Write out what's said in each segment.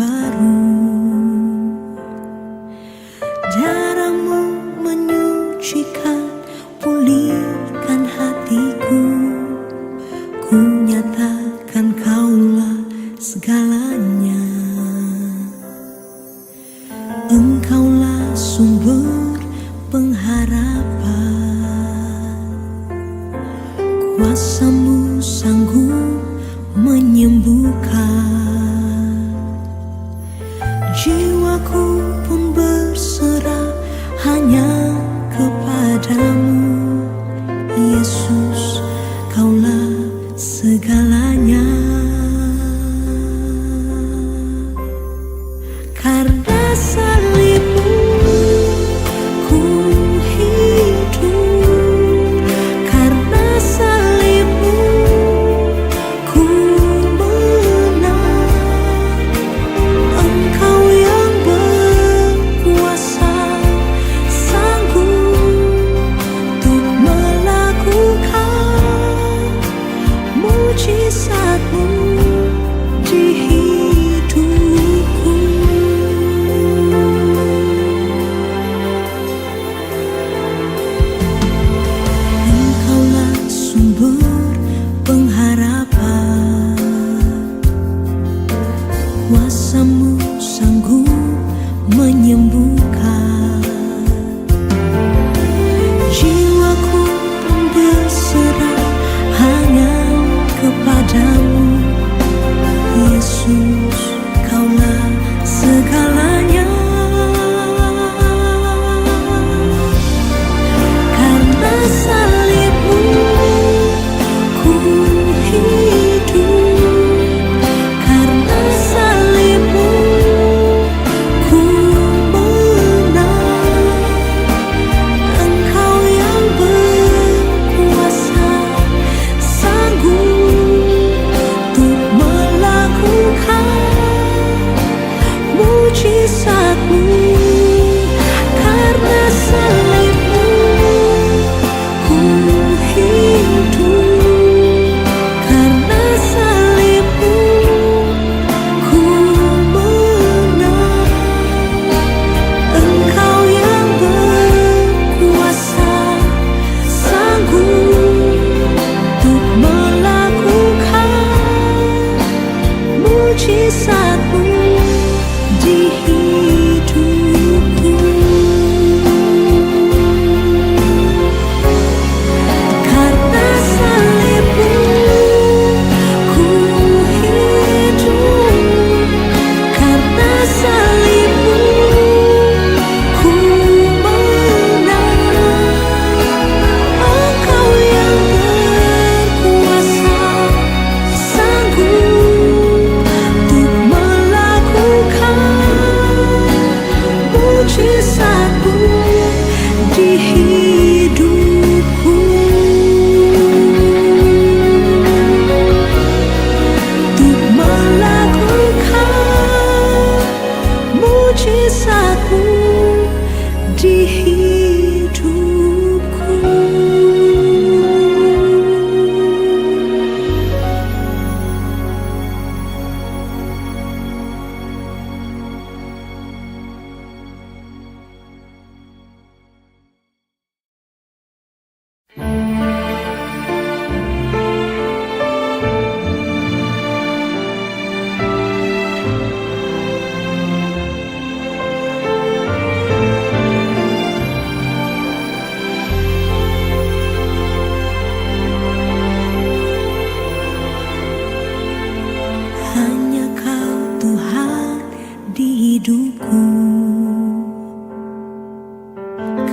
baru. Darahmu menyucikan, pulihkan hatiku. Ku nyatakan kaulah segalanya. Engkaulah sumber pengharapan. Kuasamu sanggup menyembuhkan. Jiwaku pun berserah hanya kepadamu. Yesus, kaulah segalanya. Karena salibmu ku hidup, karena salibmu ku menang. Engkau yang berkuasa, sanggup untuk melakukan mujizat-Mu di hidupku. Engkaulah sumber pengharapan. Kuasa-Mu sanggup menyembuhkan. Jiwaku pun berserah hanya kepadamu. Yesus, kaulah segalanya. Karena salibmu ku hidup, karena salibmu ku menang. Engkau yang berkuasa, sanggup untuk melakukan mujizat-Mu. Karena salibmu ku hidup, karena salibmu ku menang. Engkau yang berkuasa, sanggup untuk melakukan mujizat-Mu di hidupku. Karena salibmu ku hidup, karena salibmu ku menang. Engkau yang berkuasa, sanggup untuk melakukan mujizat-Mu di hidupku. Untuk melakukan mujizat-Mu di hidupku. Hanya Kau Tuhan di hidupku.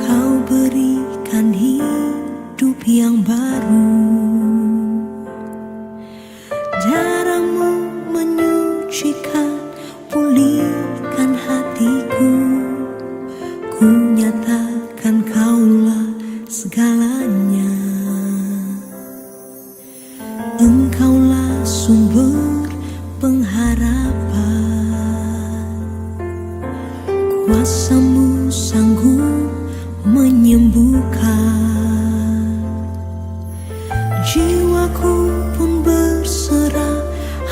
Kau berikan hidup yang baru. Darah-Mu menyucikan, pulihkan hatiku. Ku nyatakan kaulah segalanya. Engkaulah sumber pengharapan. Kuasa-Mu sanggup menyembuhkan. Jiwaku pun berserah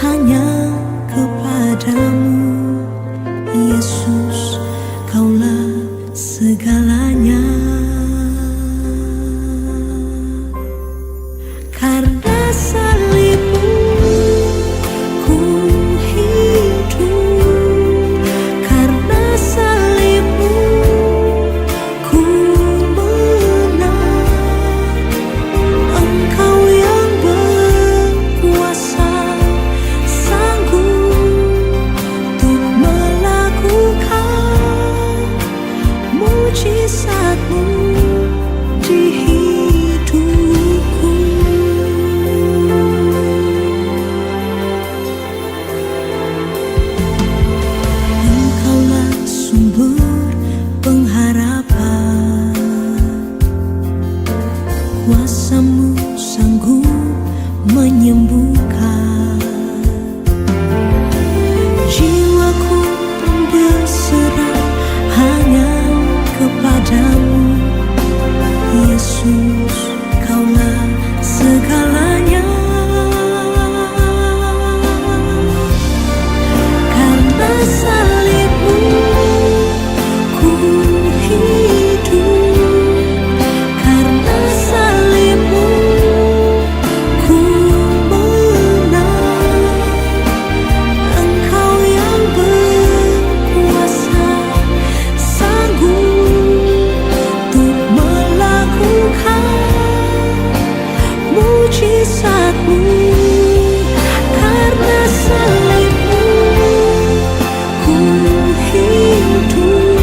hanya kepadamu. Yesus, Kaulah segalanya. Karena salibmu ku hidup, karena salibmu ku menang. Engkau yang berkuasa, sanggup untuk melakukan mujizat-Mu di hidupku. Engkaulah sumber pengharapan, kuasa-Mu sanggup menyembuhkan. Jiwaku pun berserah hanya kepadamu, Yesus, Kaulah segalanya. Karena salibmu ku hidup, karena salibmu ku menang. Engkau yang berkuasa, sanggup untuk melakukan mujizat-Mu. Karena salibmu ku hidup,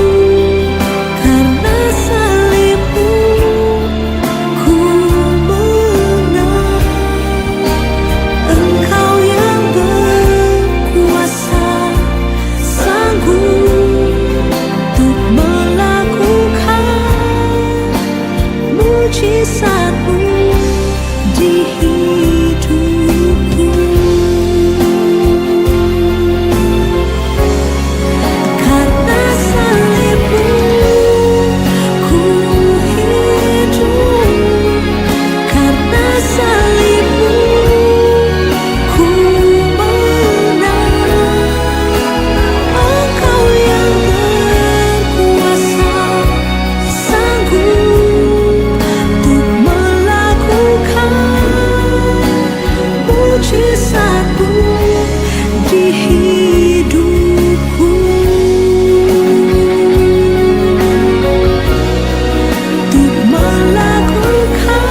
karena salibmu ku menang. Engkau yang berkuasa, sanggup untuk melakukan mujizat-Mu di hidupku. Karena salibmu ku hidup, karena salibmu ku menang. Engkau yang berkuasa, sanggup untuk melakukan mujizat-Mu di hidupku. Untuk melakukan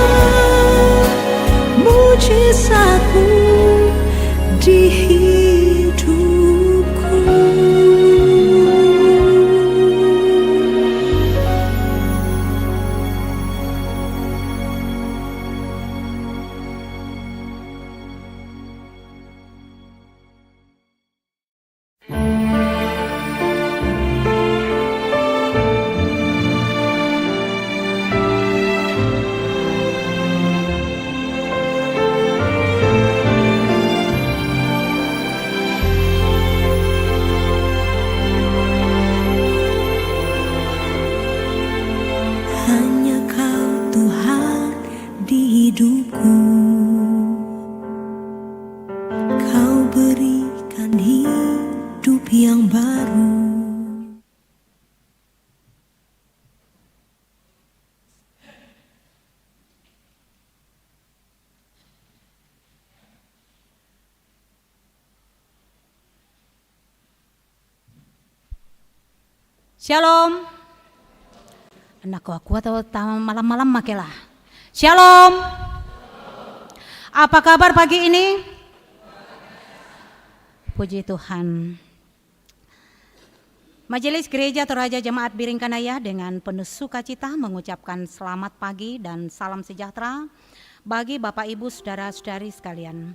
mujizat-Mu di hidupku. Hanya Kau Tuhan di hidupku. Kau berikan hidup yang baru. Shalom. Anak aku atau malam-malam makelah. Shalom. Apa kabar pagi ini? Puji Tuhan. Majelis Gereja Toraja Jemaat Biringkanaya dengan penuh sukacita mengucapkan selamat pagi dan salam sejahtera bagi Bapak Ibu Saudara-saudari sekalian.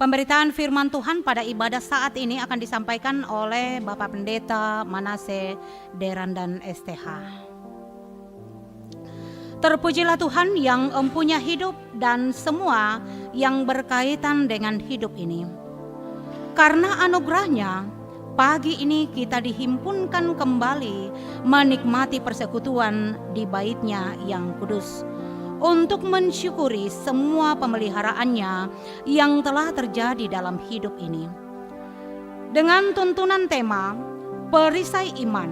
Pemberitaan firman Tuhan pada ibadah saat ini akan disampaikan oleh Bapak Pendeta Manase Deran dan STH. Terpujilah Tuhan yang empunya hidup dan semua yang berkaitan dengan hidup ini. Karena anugerahnya, pagi ini kita dihimpunkan kembali menikmati persekutuan di bait-Nya yang kudus, untuk mensyukuri semua pemeliharaannya yang telah terjadi dalam hidup ini. Dengan tuntunan tema, perisai iman.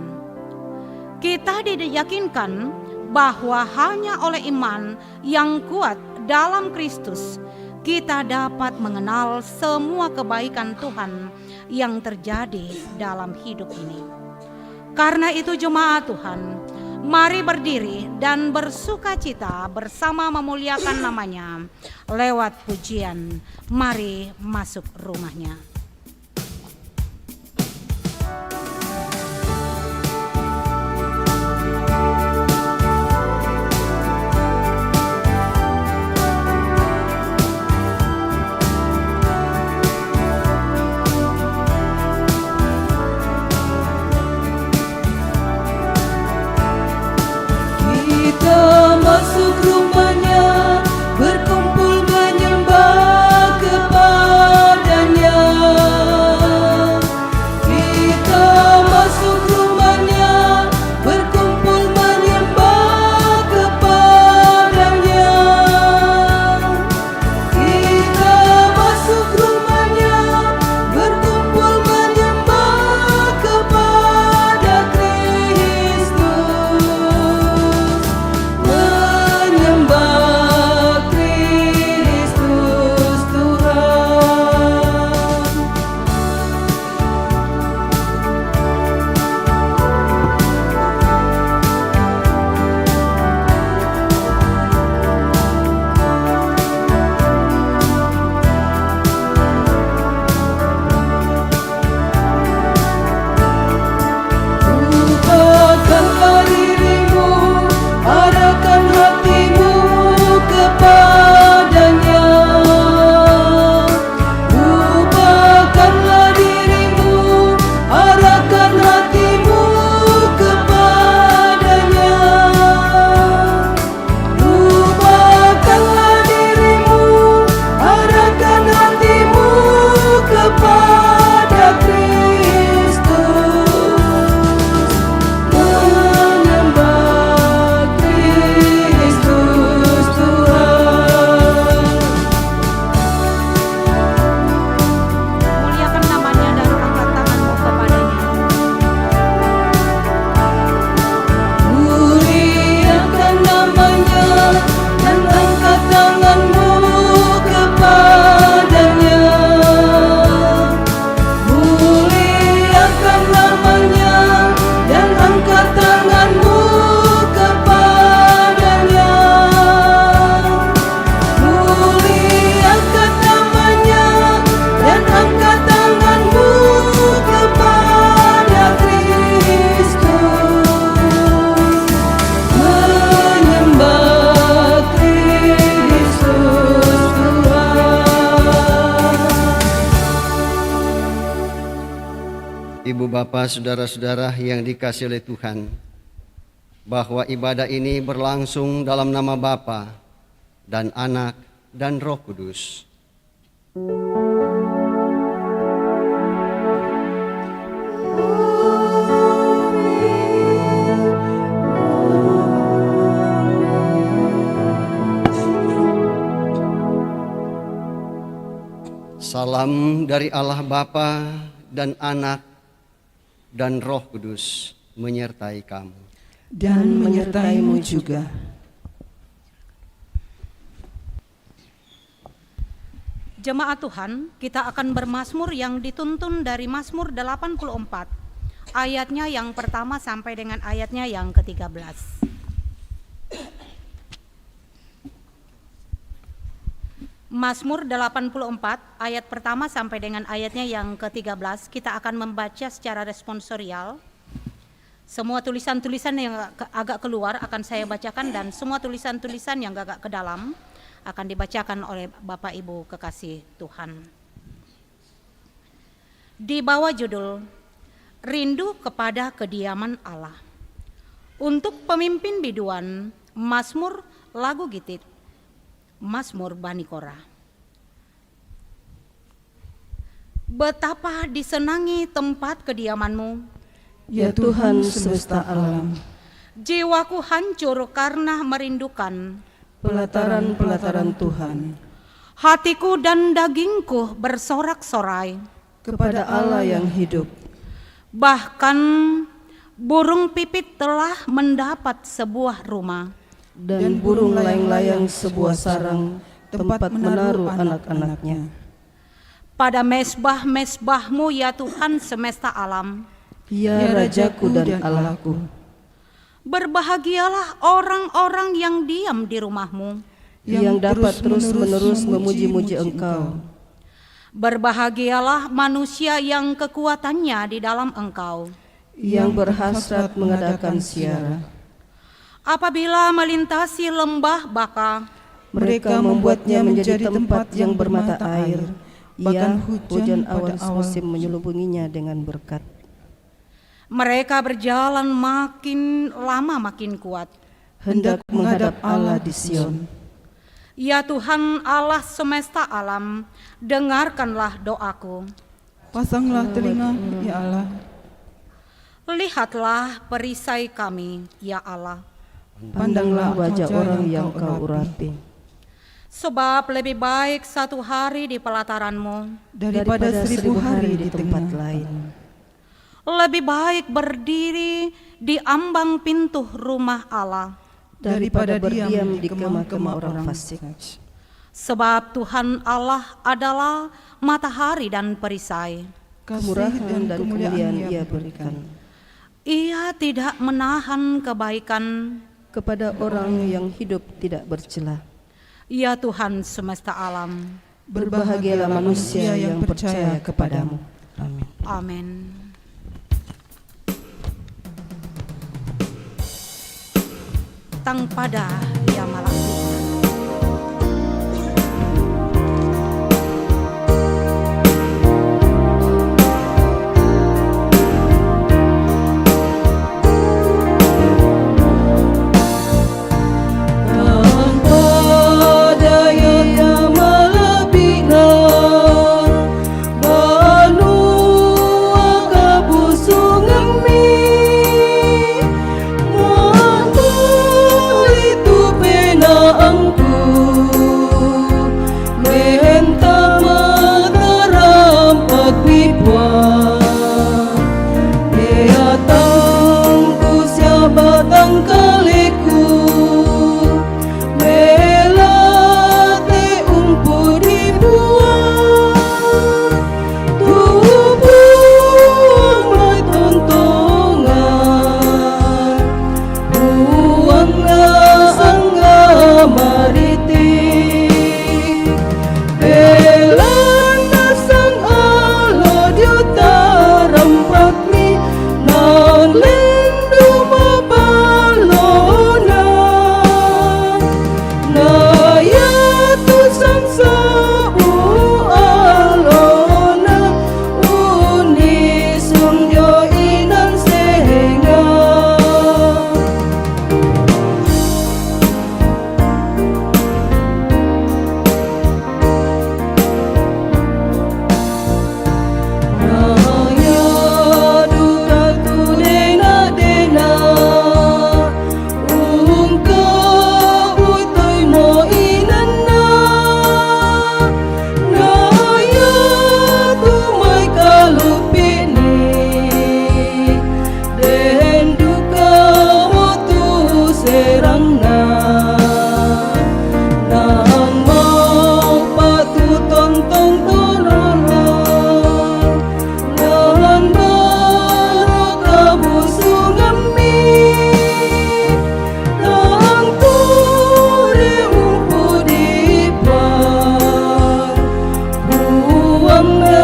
Kita diyakinkan bahwa hanya oleh iman yang kuat dalam Kristus kita dapat mengenal semua kebaikan Tuhan yang terjadi dalam hidup ini. Karena itu jemaat Tuhan, mari berdiri dan bersukacita bersama memuliakan namanya lewat pujian. Mari masuk rumahnya. Masuk rumahnya, berkumpul menyembah kepadanya. Kita masuk rumahnya, berkumpul menyembah kepadanya. Kita masuk rumahnya, berkumpul menyembah kepada Kristus. Ibu bapak saudara-saudara yang dikasihi oleh Tuhan, bahwa ibadah ini berlangsung dalam nama Bapa dan Anak dan Roh Kudus. Salam dari Allah Bapa dan Anak dan Roh Kudus menyertai kamu. Dan menyertaimu juga. Jemaat Tuhan, kita akan bermazmur yang dituntun dari Mazmur 84, ayatnya yang pertama sampai dengan ayatnya yang ke-13. Mazmur 84 ayat pertama sampai dengan ayatnya yang ke-13 kita akan membaca secara responsorial. Semua tulisan-tulisan yang agak keluar akan saya bacakan dan semua tulisan-tulisan yang agak ke dalam akan dibacakan oleh Bapak Ibu kekasih Tuhan. Di bawah judul Rindu kepada Kediaman Allah. Untuk pemimpin biduan, Mazmur lagu Gitit, Mazmur Bani Korah. Betapa disenangi tempat kediaman-Mu, Ya Tuhan semesta alam. Jiwaku hancur karena merindukan Pelataran-pelataran Tuhan. Hatiku dan dagingku bersorak-sorai Kepada Allah yang hidup. Bahkan burung pipit telah mendapat sebuah rumah. Dan burung layang-layang sebuah sarang tempat menaruh anak-anaknya. Pada mesbah-mesbahmu ya Tuhan semesta alam, Ya Rajaku dan Allahku, berbahagialah orang-orang yang diam di rumahmu. yang dapat terus-menerus memuji-muji Engkau. Berbahagialah manusia yang kekuatannya di dalam Engkau. Yang berhasrat mengadakan siara. Apabila melintasi lembah Baka, Mereka membuatnya menjadi tempat yang bermata air. bahkan Hujan pada awan awal semusim menyelubunginya dengan berkat. mereka berjalan makin lama makin kuat. Hendak menghadap Allah di Sion. Ya Tuhan Allah semesta alam, dengarkanlah doaku. Pasanglah telinga, ya Allah. Lihatlah perisai kami, ya Allah. Pandanglah wajah orang yang Kau urapi. Sebab lebih baik satu hari di pelataranmu, Daripada 1000 hari di tempat tengah. lain. lebih baik berdiri di ambang pintu rumah Allah. Daripada berdiam di kemah-kemah orang fasik. Sebab Tuhan Allah adalah matahari dan perisai. Kemurahan dan kemuliaan Ia berikan Ia tidak menahan kebaikan. kepada orang yang hidup tidak bercela. Ya Tuhan semesta alam. Berbahagialah manusia yang percaya kepadamu. Amin. Amin. Tang pada ya malak Tuhan. Tanpa daya malabina, banua kabusungami, mampu itu penaangku, menta mataram pagbibuan, beatangku siapa tangkaliku. Melate umpu dibuang, tubuh matontongan, buangnya angga maritim, belanda sang Allah diutarampak-mi, nan lindu mabalona. Naya tu sang sabu alona, unisung yo inan sehenga. Naya duka tu dena-dena, ungkap utoy mo inana. Naya tu may kalupini, den duka mo tu serangna. Nang mau patutontong tololan, nan baru kabusungami, nang turi umpu dipan, buang na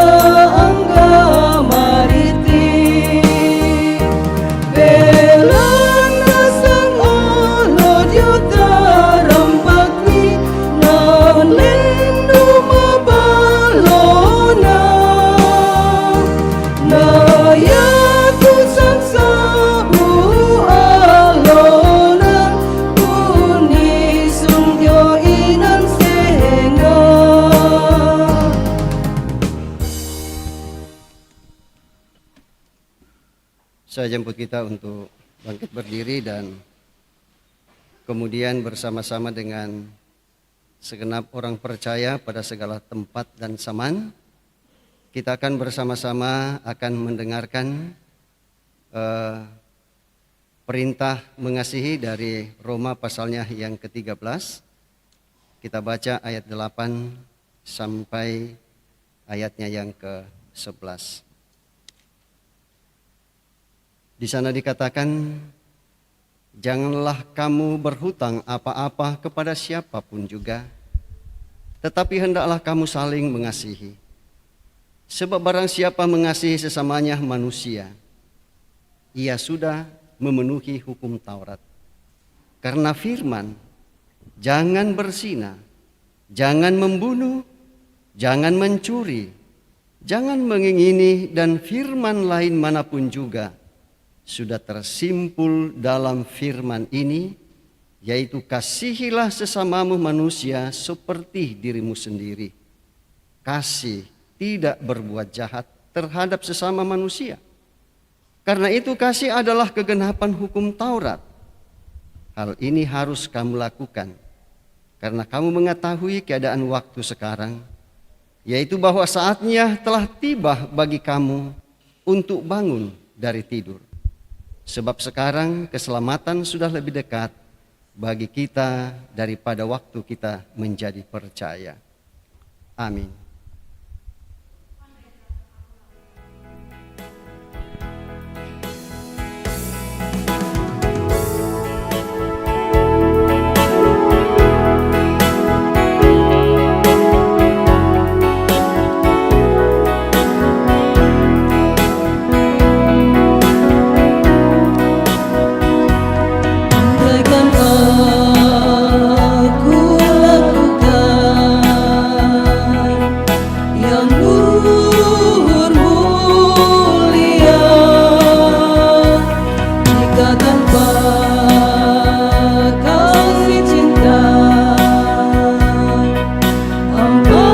angga maritim, belang na sang Allah diutarampak-mi, nan lindu mabalona. Naya tu sang sabu alona, unisung yo inan sehenga. Saya jemput kita untuk bangkit berdiri dan kemudian bersama-sama dengan segenap orang percaya pada segala tempat dan zaman, kita akan bersama-sama akan mendengarkan perintah mengasihi dari Roma pasalnya yang ke-13. Kita baca ayat 8 sampai ayatnya yang ke-11. Di sana dikatakan, janganlah kamu berhutang apa-apa kepada siapapun juga, tetapi hendaklah kamu saling mengasihi. Sebab barang siapa mengasihi sesamanya manusia, ia sudah memenuhi hukum Taurat. Karena firman, jangan berzina, jangan membunuh, jangan mencuri, jangan mengingini, dan firman lain manapun juga sudah tersimpul dalam firman ini, yaitu kasihilah sesamamu manusia seperti dirimu sendiri. Kasih tidak berbuat jahat terhadap sesama manusia. Karena itu kasih adalah kegenapan hukum Taurat. Hal ini harus kamu lakukan, karena kamu mengetahui keadaan waktu sekarang, yaitu bahwa saatnya telah tiba bagi kamu untuk bangun dari tidur. Sebab sekarang keselamatan sudah lebih dekat bagi kita daripada waktu kita menjadi percaya. Amin. Andaikan aku lakukan yang luhur mulia, jika tanpa kasih cinta hamba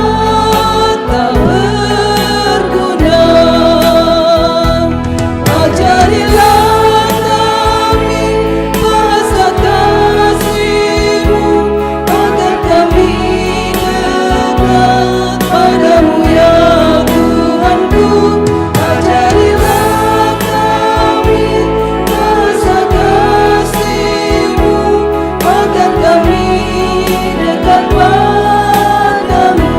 tak berguna. Ajarilah kami bahasa kasih-Mu, agar kami dekat padamu ya Tuhanku. Ajarilah kami bahasa kasih-Mu, agar kami dekat padamu.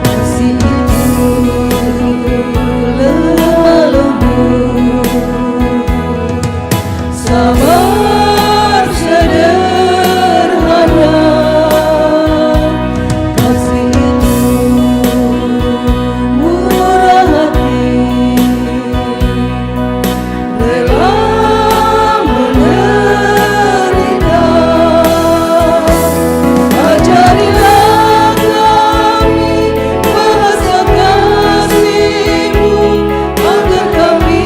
Kasih itu lemah lembut, sabar sederhana. Kasih itu murah hati, rela menderita. Ajarilah kami bahasa kasih-Mu, agar kami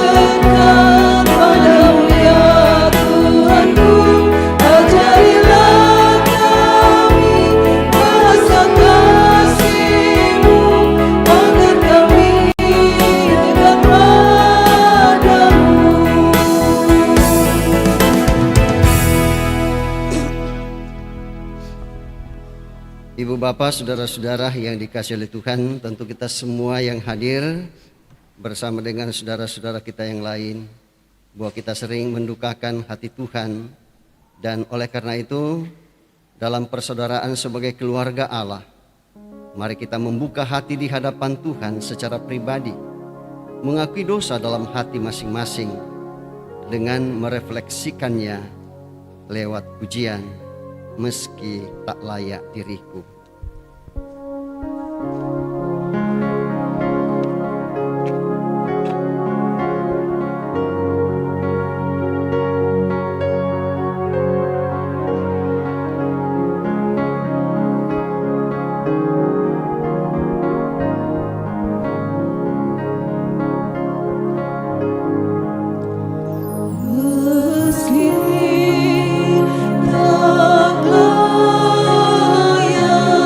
dekat padamu ya Tuhanku. Ajarilah kami bahasa kasih-Mu, agar kami dekat padamu. Ibu bapak, saudara-saudara yang dikasihi oleh Tuhan, tentu kita semua yang hadir bersama dengan saudara-saudara kita yang lain, bahwa kita sering mendukakan hati Tuhan, dan oleh karena itu dalam persaudaraan sebagai keluarga Allah, mari kita membuka hati di hadapan Tuhan secara pribadi, mengakui dosa dalam hati masing-masing dengan merefleksikannya lewat pujian, meski tak layak diriku. Meski tak layak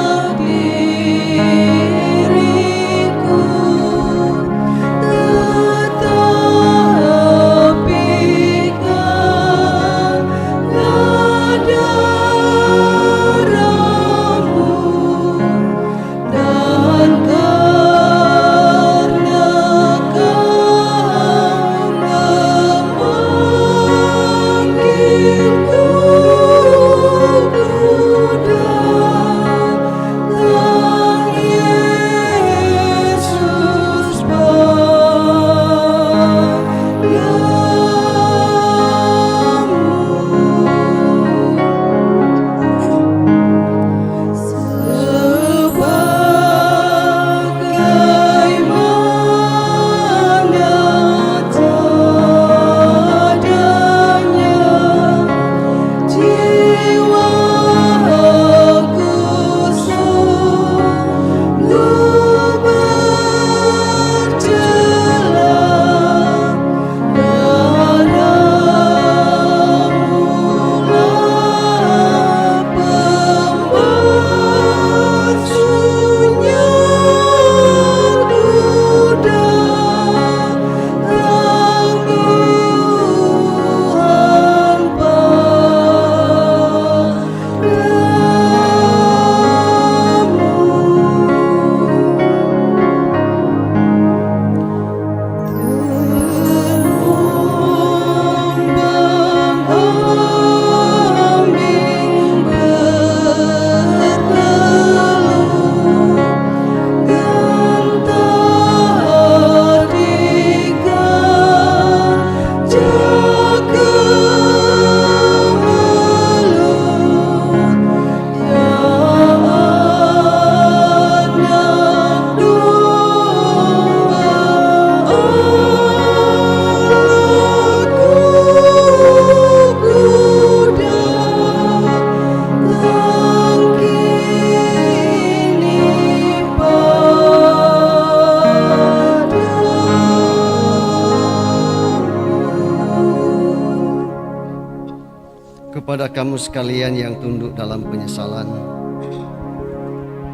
kepada kamu sekalian yang tunduk dalam penyesalan,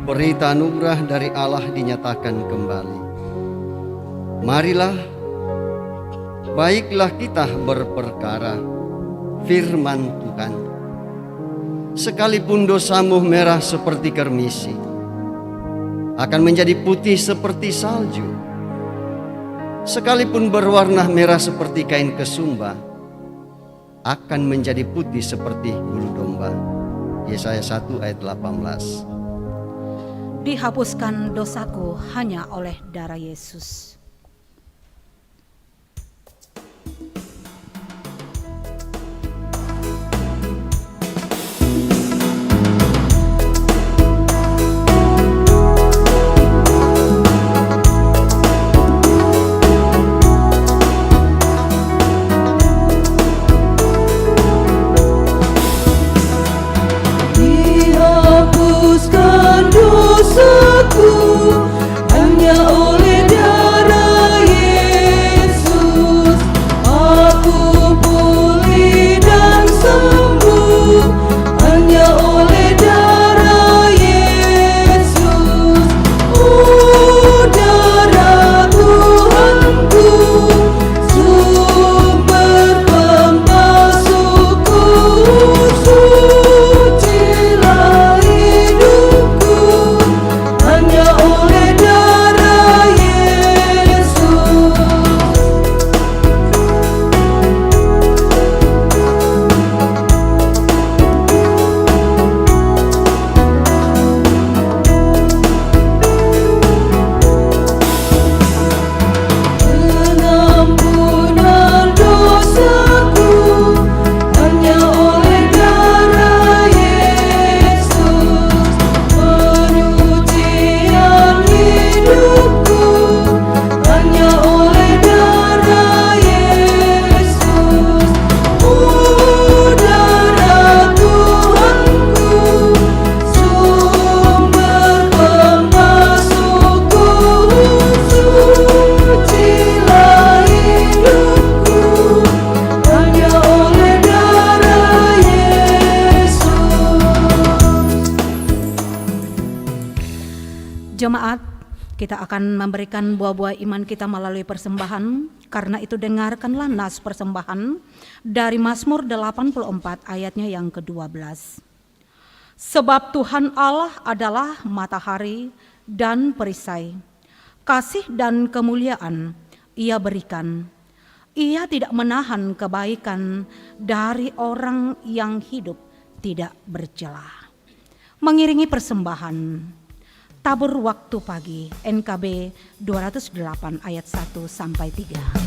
berita anugerah dari Allah dinyatakan kembali. Marilah, baiklah kita berperkara firman Tuhan. Sekalipun dosamu merah seperti kermisi, akan menjadi putih seperti salju. Sekalipun berwarna merah seperti kain kesumba, akan menjadi putih seperti bulu domba. Yesaya 1 ayat 18. Dihapuskan dosaku hanya oleh darah Yesus. Dihapuskan dosaku hanya oleh darah Yesus. Aku pulih dan sembuh hanya oleh darah Yesus. Oh, darah Tuhanku, sumber pembasuhku, sucilah hidupku hanya oleh darah Yesus. Pengampunan dosaku hanya oleh darah Yesus. Penyucian hidupku hanya oleh darah Yesus. Oh, darah Tuhanku, sumber pembasuhku, sucilah hidupku hanya oleh darah Yesus. Jemaat, kita akan memberikan buah-buah iman kita melalui persembahan. Karena itu dengarkanlah nas persembahan dari Mazmur 84 ayatnya yang ke-12. Sebab Tuhan Allah adalah matahari dan perisai, kasih dan kemuliaan Ia berikan. Ia tidak menahan kebaikan dari orang yang hidup tidak bercela. Mengiringi persembahan Tabur Waktu Pagi NKB 208 ayat 1 sampai 3.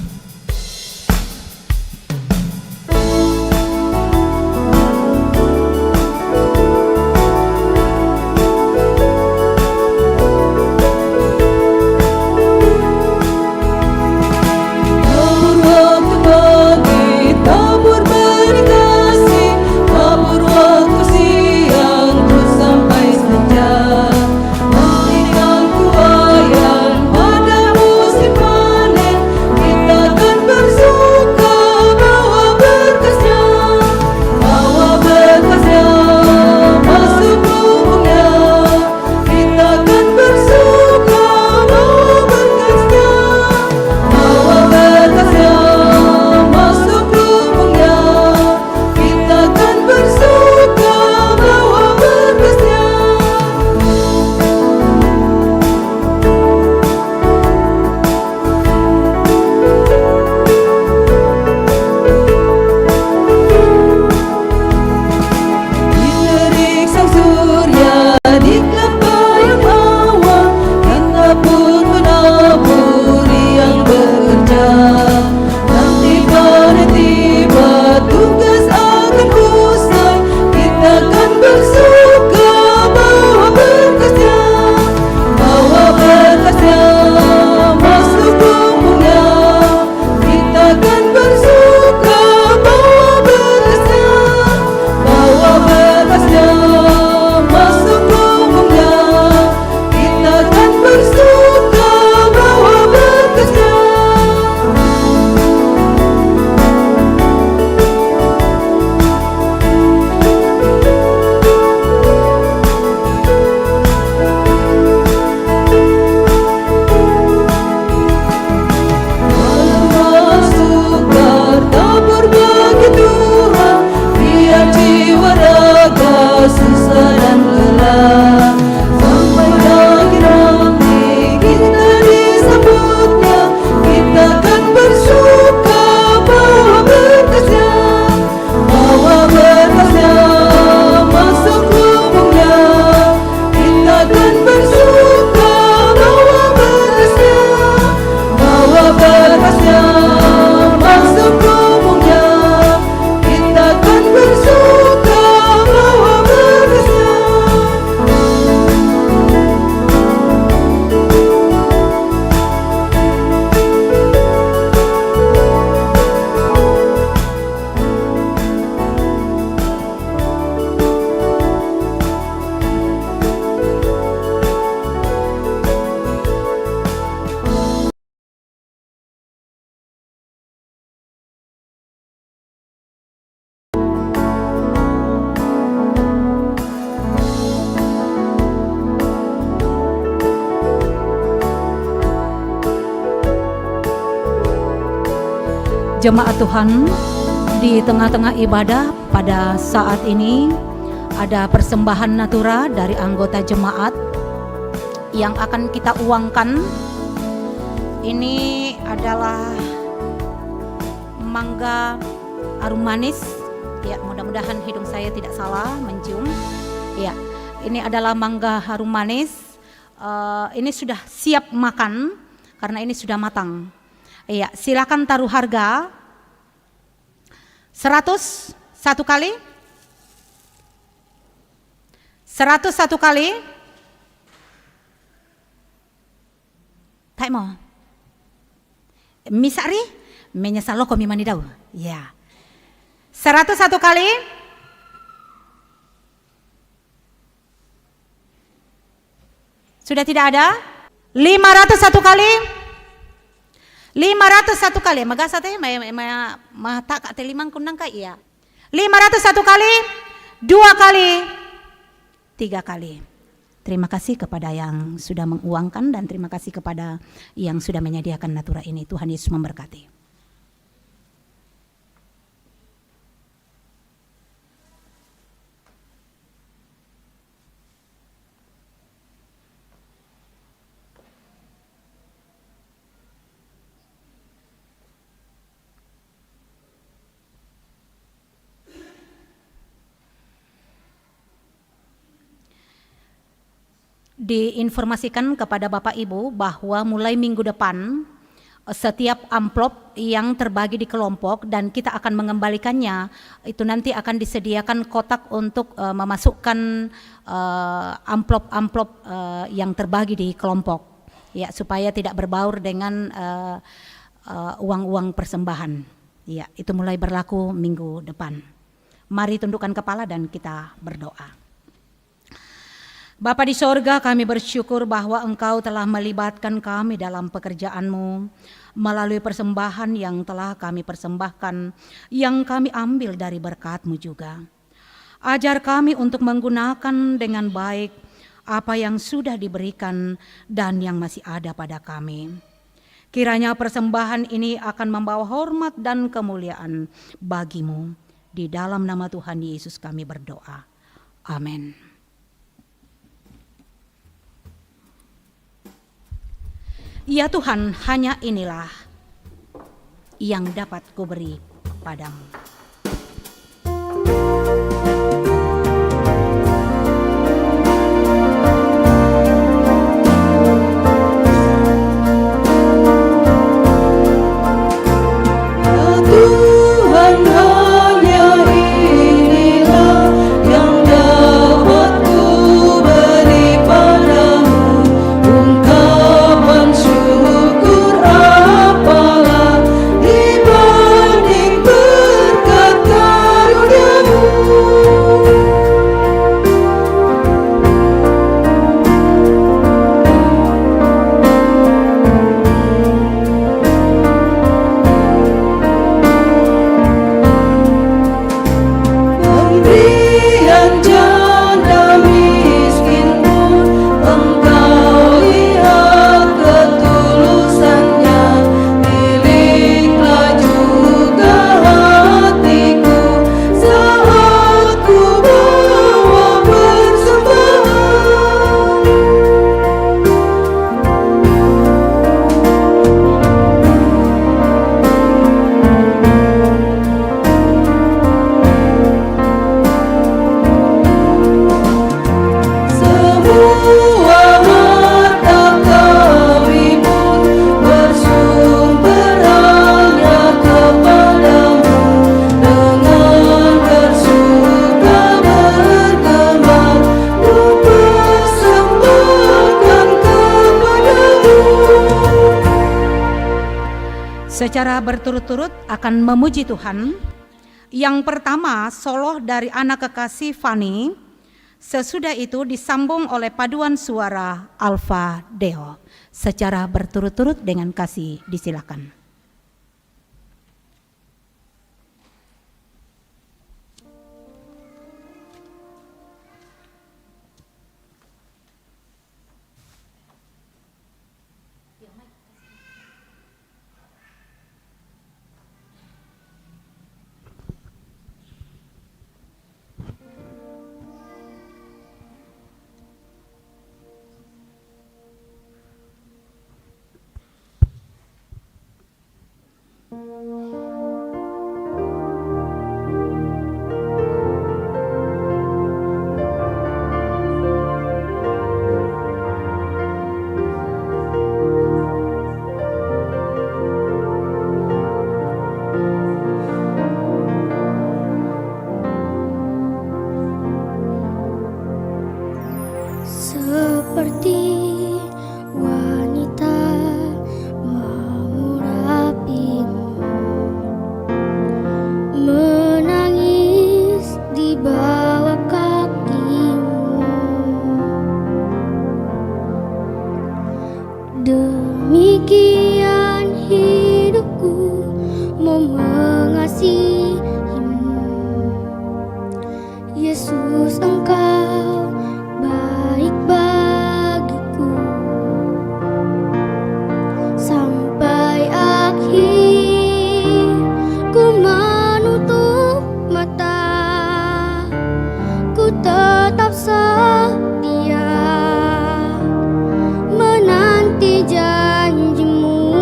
Tabur waktu pagi, tabur berkasih, tabur waktu siang terus sampai senja. Berikan kuayan pada musim panen, kita akan Jemaat Tuhan, di tengah-tengah ibadah pada saat ini ada persembahan natura dari anggota jemaat yang akan kita uangkan. Ini adalah mangga harum manis. Ya, mudah-mudahan hidung saya tidak salah mencium. Ya, ini adalah mangga harum manis. Ini sudah siap makan karena ini sudah matang. Iya, silakan taruh harga 100 satu kali, 100 satu kali. Tak mau. Misari, menyesal lo komi mani daw. Ya. 100 satu kali. Sudah tidak ada? 500 satu kali. 500 satu kali, magasa teh mata kak telimang kunang kak iya. 500 satu kali, 2 kali, 3 kali. Terima kasih kepada yang sudah menguangkan dan terima kasih kepada yang sudah menyediakan natura ini. Tuhan Yesus memberkati. Diinformasikan kepada Bapak Ibu bahwa mulai minggu depan setiap amplop yang terbagi di kelompok dan kita akan mengembalikannya itu nanti akan disediakan kotak untuk memasukkan amplop-amplop yang terbagi di kelompok ya supaya tidak berbaur dengan uang-uang persembahan. Ya, itu mulai berlaku minggu depan. Mari tundukkan kepala dan kita berdoa. Bapa di sorga, kami bersyukur bahwa Engkau telah melibatkan kami dalam pekerjaan-Mu melalui persembahan yang telah kami persembahkan, yang kami ambil dari berkat-Mu juga. Ajar kami untuk menggunakan dengan baik apa yang sudah diberikan dan yang masih ada pada kami. Kiranya persembahan ini akan membawa hormat dan kemuliaan bagi-Mu. Di dalam nama Tuhan Yesus kami berdoa. Amin. Ya Tuhan, hanya inilah yang dapat kuberi padamu. Ya Tuhan, hanya inilah yang dapat kuberi padamu. Ungkapan syukur apalah dibanding berkat karunia-Mu. Pemberian janda miskin pun Engkau lihat ketulusannya. Miliklah juga hatiku saat ku bawa persembahan. Semua harta kami pun bersumber hanya kepadamu. Dengan bersuka bergembira ku persembahkan kepadamu. Secara berturut-turut akan memuji Tuhan. Yang pertama, soloh dari anak kekasih Fani. Sesudah itu disambung oleh paduan suara Alfa Deo. Secara berturut-turut dengan kasih disilakan. Seperti wanita mengurapimu, menangis di bawah kakimu. Demikian hidupku mau mengasihimu, Yesus, Engkau baik bagiku. Sampai akhir ku menutup mata, ku tetap setia menanti janjimu.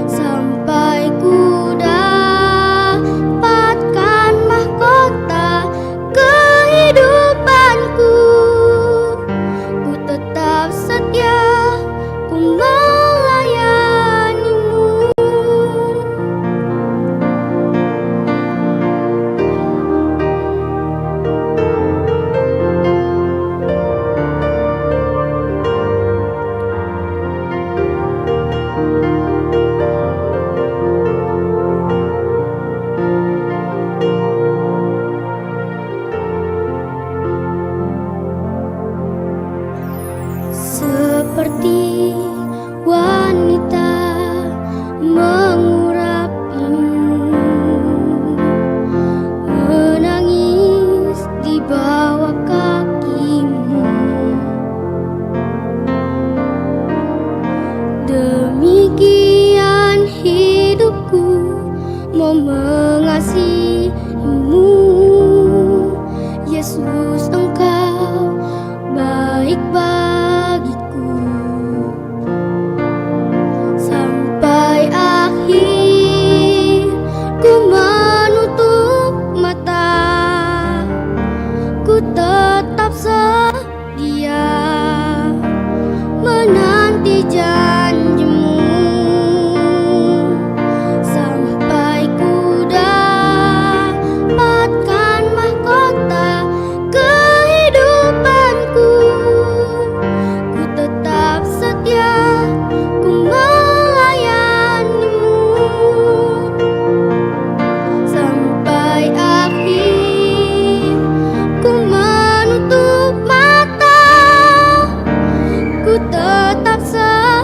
Sampai ku dapatkan mahkota kehidupanku, ku tetap setia, ku melayanimu. Seperti wanita mengurapimu, menangis di bawah kakimu. Demikian hidupku mau mengasihimu, Yesus, Engkau baik bagiku. Sampai akhir ku menutup mata, ku tetap setia menanti janjimu. Sampai ku dapatkan mahkota kehidupanku, ku tetap setia, ku melayanimu. Sampai akhir ku menutup mata, ku tetap setia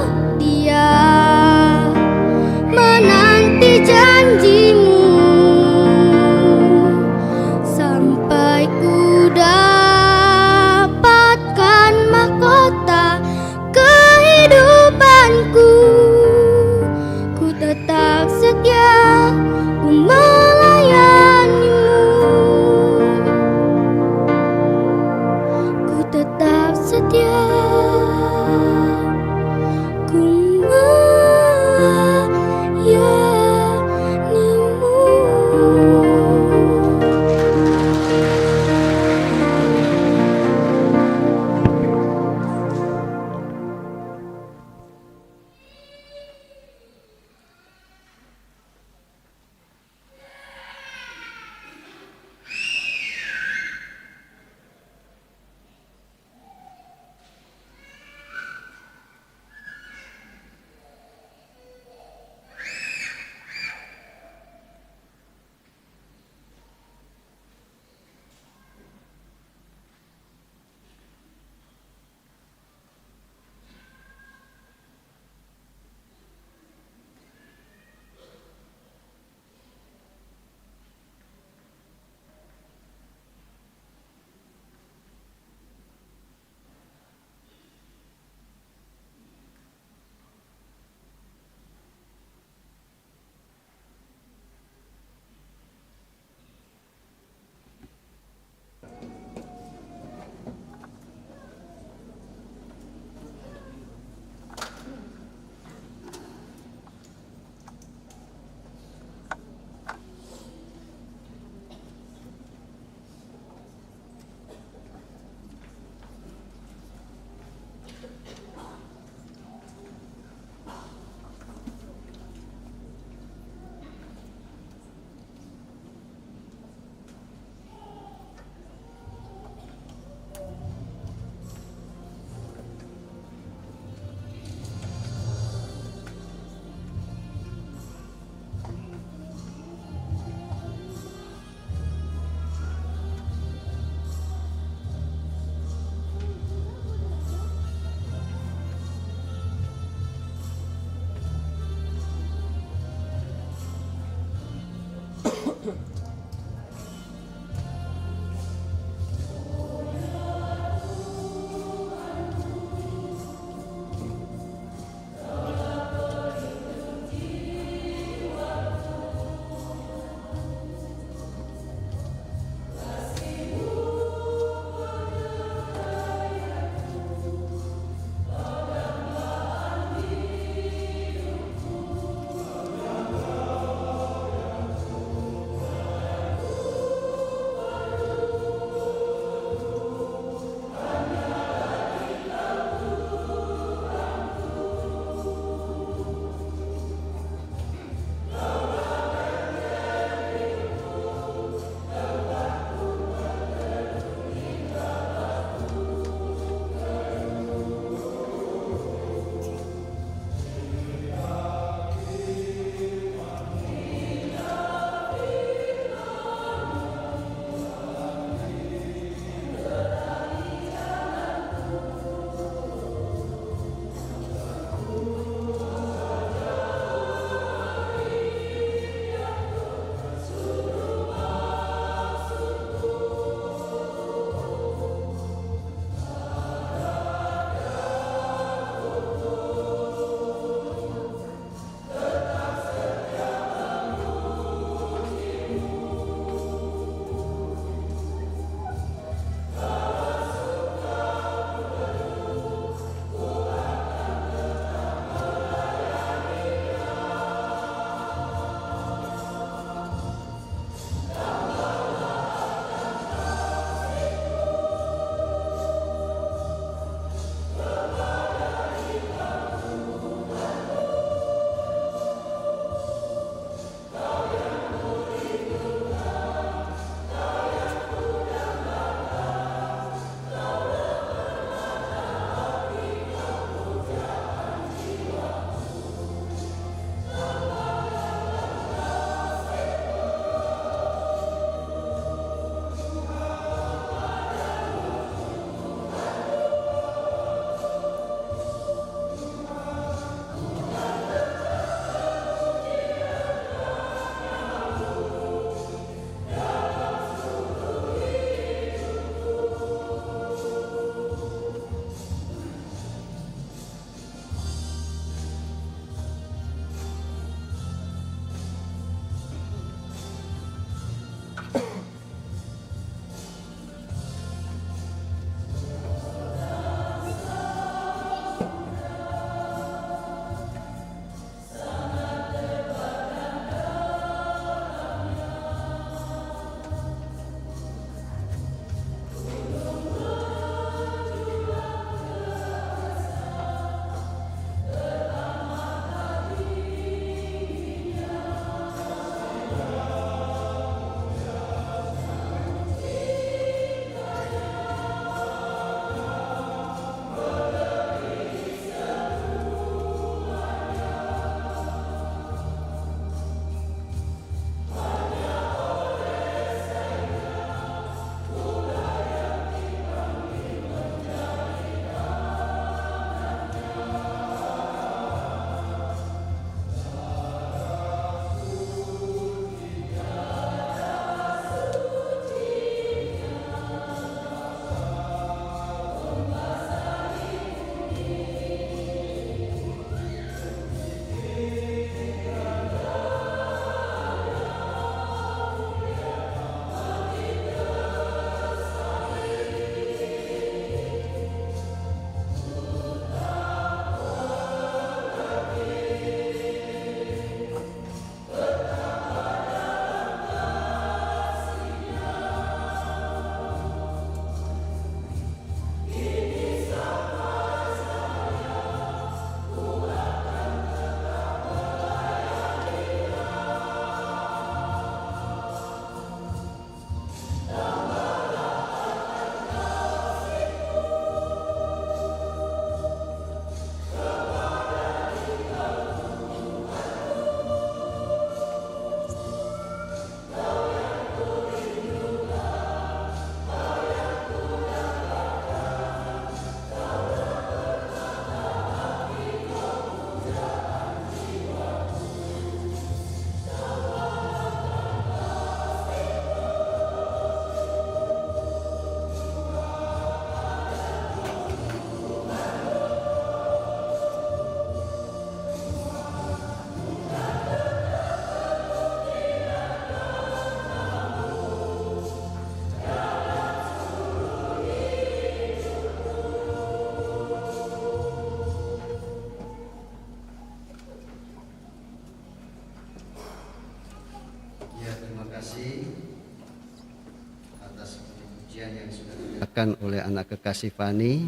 disertakan oleh anak kekasih Fani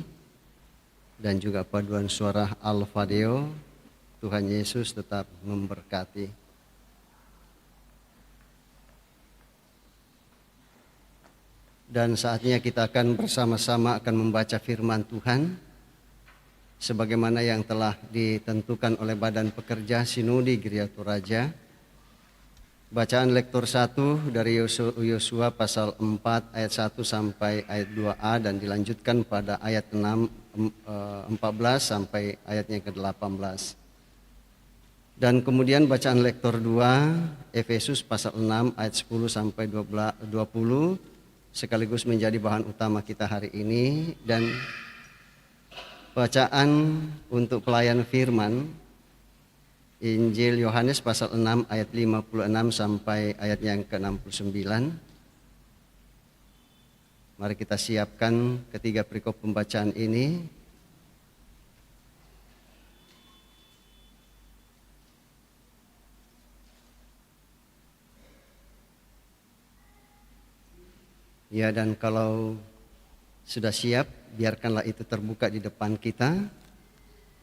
dan juga paduan suara Alfadeo. Tuhan Yesus tetap memberkati. Dan saatnya kita akan bersama-sama akan membaca firman Tuhan sebagaimana yang telah ditentukan oleh Badan Pekerja Sinodi Gereja Toraja. Bacaan lektor 1 dari Yosua pasal 4 ayat 1 sampai ayat 2a dan dilanjutkan pada ayat 14 sampai ayatnya ke-18. Dan kemudian bacaan lektor 2 Efesus pasal 6 ayat 10 sampai 20 sekaligus menjadi bahan utama kita hari ini, dan bacaan untuk pelayan firman Injil Yohanes pasal 6 ayat 56 sampai ayat yang ke-69. Mari kita siapkan ketiga perikop pembacaan ini. Ya, dan kalau sudah siap, biarkanlah itu terbuka di depan kita.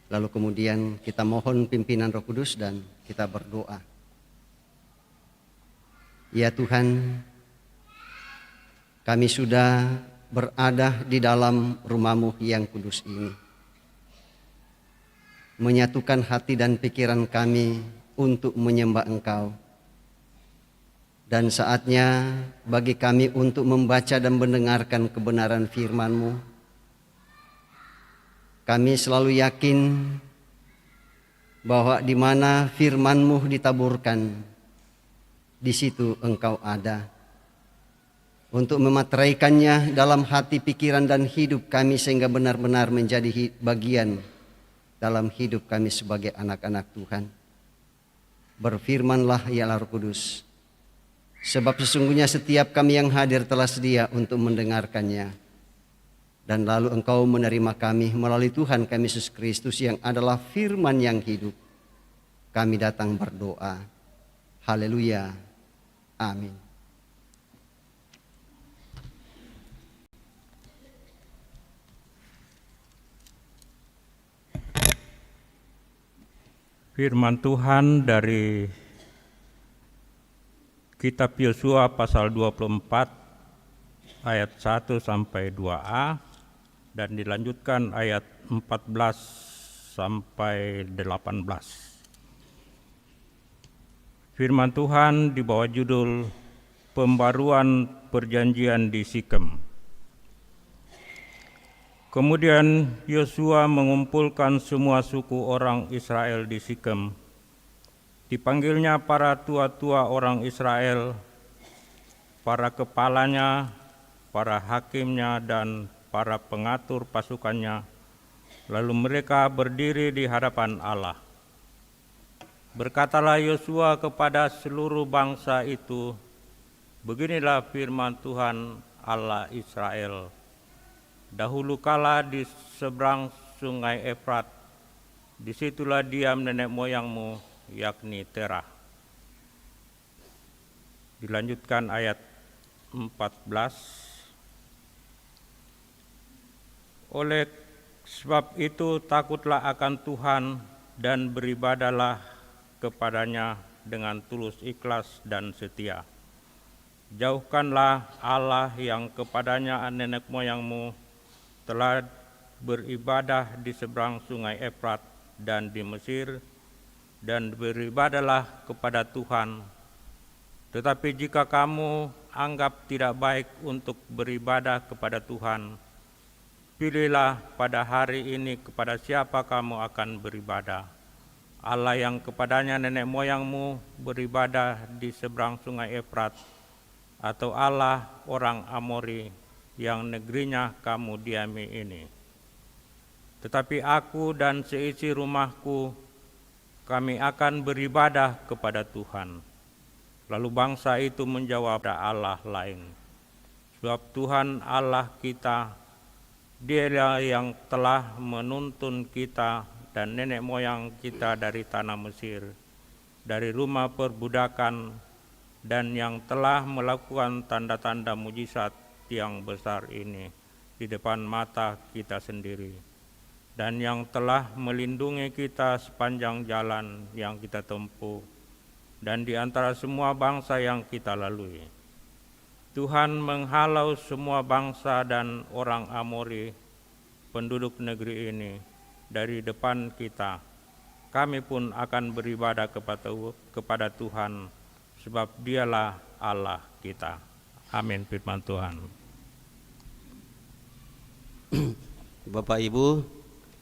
Lalu kemudian kita mohon pimpinan Roh Kudus dan kita berdoa. Ya Tuhan, kami sudah berada di dalam rumah-Mu yang kudus ini. Menyatukan hati dan pikiran kami untuk menyembah Engkau. Dan saatnya bagi kami untuk membaca dan mendengarkan kebenaran firman-Mu. Kami selalu yakin bahwa di mana firman-Mu ditaburkan, di situ Engkau ada. Untuk memateraikannya dalam hati, pikiran, dan hidup kami sehingga benar-benar menjadi bagian dalam hidup kami sebagai anak-anak Tuhan. Berfirmanlah ya Roh Kudus, sebab sesungguhnya setiap kami yang hadir telah sedia untuk mendengarkannya. Dan lalu Engkau menerima kami melalui Tuhan kami Yesus Kristus yang adalah firman yang hidup. Kami datang berdoa. Haleluya. Amin. Firman Tuhan dari Kitab Yosua pasal 24 ayat 1 sampai 2a. Dan dilanjutkan ayat 14 sampai 18. Firman Tuhan di bawah judul Pembaruan Perjanjian di Sikem. Kemudian Yosua mengumpulkan semua suku orang Israel di Sikem. Dipanggilnya para tua-tua orang Israel, para kepalanya, para hakimnya, dan para pengatur pasukannya, lalu mereka berdiri di hadapan Allah. Berkatalah Yosua kepada seluruh bangsa itu, beginilah firman Tuhan Allah Israel. Dahulu kala di seberang sungai Efrat, disitulah diam nenek moyangmu, yakni Terah. Dilanjutkan ayat 14. Oleh sebab itu takutlah akan Tuhan dan beribadahlah kepadanya dengan tulus ikhlas dan setia. Jauhkanlah Allah yang kepadanya nenek moyangmu telah beribadah di seberang sungai Efrat dan di Mesir, dan beribadahlah kepada Tuhan. Tetapi jika kamu anggap tidak baik untuk beribadah kepada Tuhan, pilihlah pada hari ini kepada siapa kamu akan beribadah. Allah yang kepadanya nenek moyangmu beribadah di seberang sungai Efrat, atau Allah orang Amori yang negerinya kamu diami ini. Tetapi aku dan seisi rumahku, kami akan beribadah kepada Tuhan. Lalu bangsa itu menjawab, ada Allah lain. Sebab Tuhan Allah kita, Dialah yang telah menuntun kita dan nenek moyang kita dari tanah Mesir, dari rumah perbudakan, dan yang telah melakukan tanda-tanda mujizat yang besar ini di depan mata kita sendiri, dan yang telah melindungi kita sepanjang jalan yang kita tempuh dan di antara semua bangsa yang kita lalui. Tuhan menghalau semua bangsa dan orang Amori, penduduk negeri ini, dari depan kita. Kami pun akan beribadah kepada Tuhan, sebab Dialah Allah kita. Amin. Firman Tuhan. Bapak Ibu,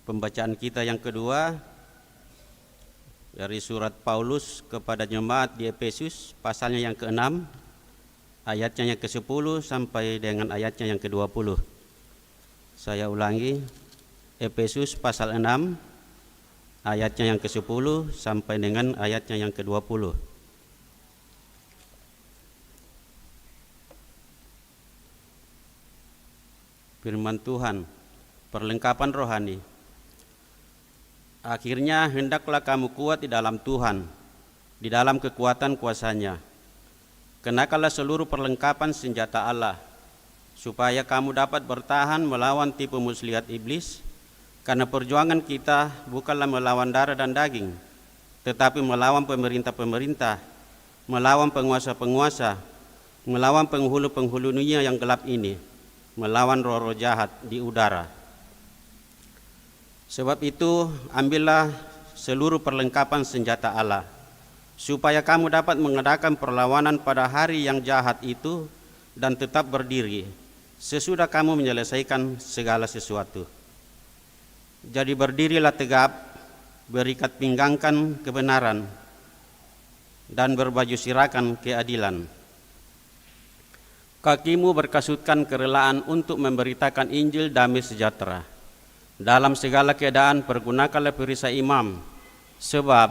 pembacaan kita yang kedua dari surat Paulus kepada jemaat di Efesus, pasalnya yang ke-6, ayatnya yang ke-10 sampai dengan ayatnya yang ke-20. Saya ulangi, Efesus pasal 6, ayatnya yang ke-10 sampai dengan ayatnya yang ke-20. Firman Tuhan, perlengkapan rohani. Akhirnya hendaklah kamu kuat di dalam Tuhan, di dalam kekuatan kuasa-Nya. Kenakanlah seluruh perlengkapan senjata Allah, supaya kamu dapat bertahan melawan tipu muslihat iblis, karena perjuangan kita bukanlah melawan darah dan daging, tetapi melawan pemerintah-pemerintah, melawan penguasa-penguasa, melawan penghulu-penghulu dunia yang gelap ini, melawan roh-roh jahat di udara. Sebab itu, ambillah seluruh perlengkapan senjata Allah, supaya kamu dapat mengadakan perlawanan pada hari yang jahat itu dan tetap berdiri, sesudah kamu menyelesaikan segala sesuatu. Jadi berdirilah tegap, berikat pinggangkan kebenaran, dan berbaju sirakan keadilan. Kakimu berkasutkan kerelaan untuk memberitakan Injil damai sejahtera. Dalam segala keadaan pergunakanlah perisai imam, sebab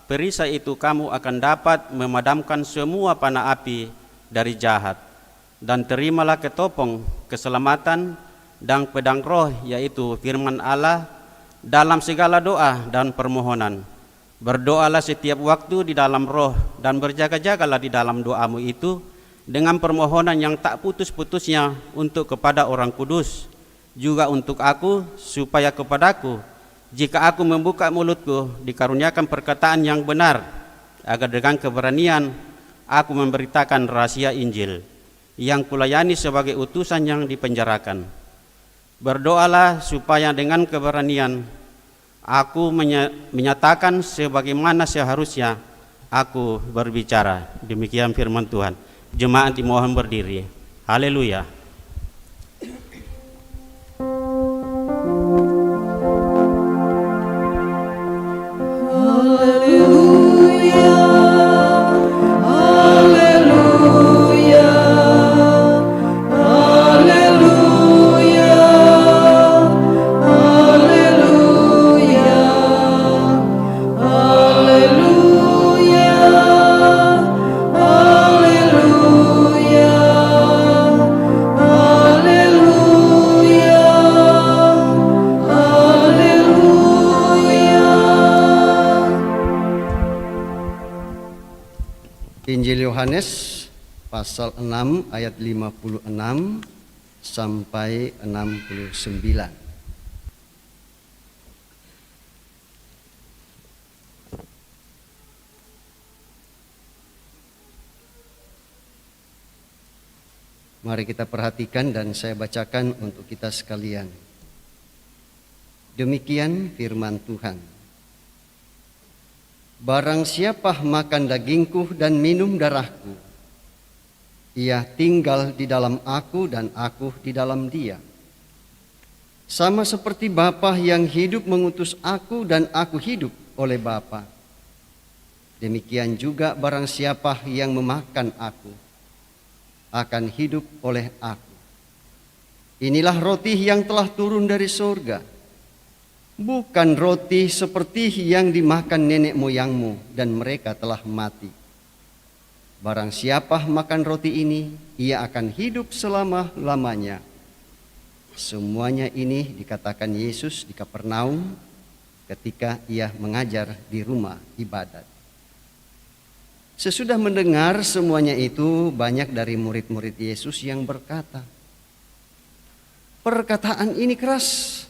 perisai itu kamu akan dapat memadamkan semua panah api dari jahat. Dan terimalah ketopong keselamatan dan pedang roh, yaitu firman Allah, dalam segala doa dan permohonan. Berdoalah setiap waktu di dalam roh, dan berjaga-jagalah di dalam doamu itu dengan permohonan yang tak putus-putusnya untuk kepada orang kudus, juga untuk aku, supaya kepadaku, jika aku membuka mulutku, dikaruniakan perkataan yang benar, agar dengan keberanian aku memberitakan rahasia Injil, yang kulayani sebagai utusan yang dipenjarakan. Berdoalah supaya dengan keberanian aku menyatakan sebagaimana seharusnya aku berbicara. Demikian firman Tuhan. Jemaat dimohon berdiri. Haleluya. Injil Yohanes pasal 6 ayat 56 sampai 69. Mari kita perhatikan dan saya bacakan untuk kita sekalian. Demikian firman Tuhan. Barang siapa makan dagingku dan minum darahku, ia tinggal di dalam aku dan aku di dalam dia. Sama seperti Bapa yang hidup mengutus aku dan aku hidup oleh Bapa. Demikian juga barang siapa yang memakan aku, akan hidup oleh aku. Inilah roti yang telah turun dari surga. Bukan roti seperti yang dimakan nenek moyangmu dan mereka telah mati. Barang siapa makan roti ini, ia akan hidup selama-lamanya. Semuanya ini dikatakan Yesus di Kapernaum ketika ia mengajar di rumah ibadat. Sesudah mendengar semuanya itu, banyak dari murid-murid Yesus yang berkata, perkataan ini keras.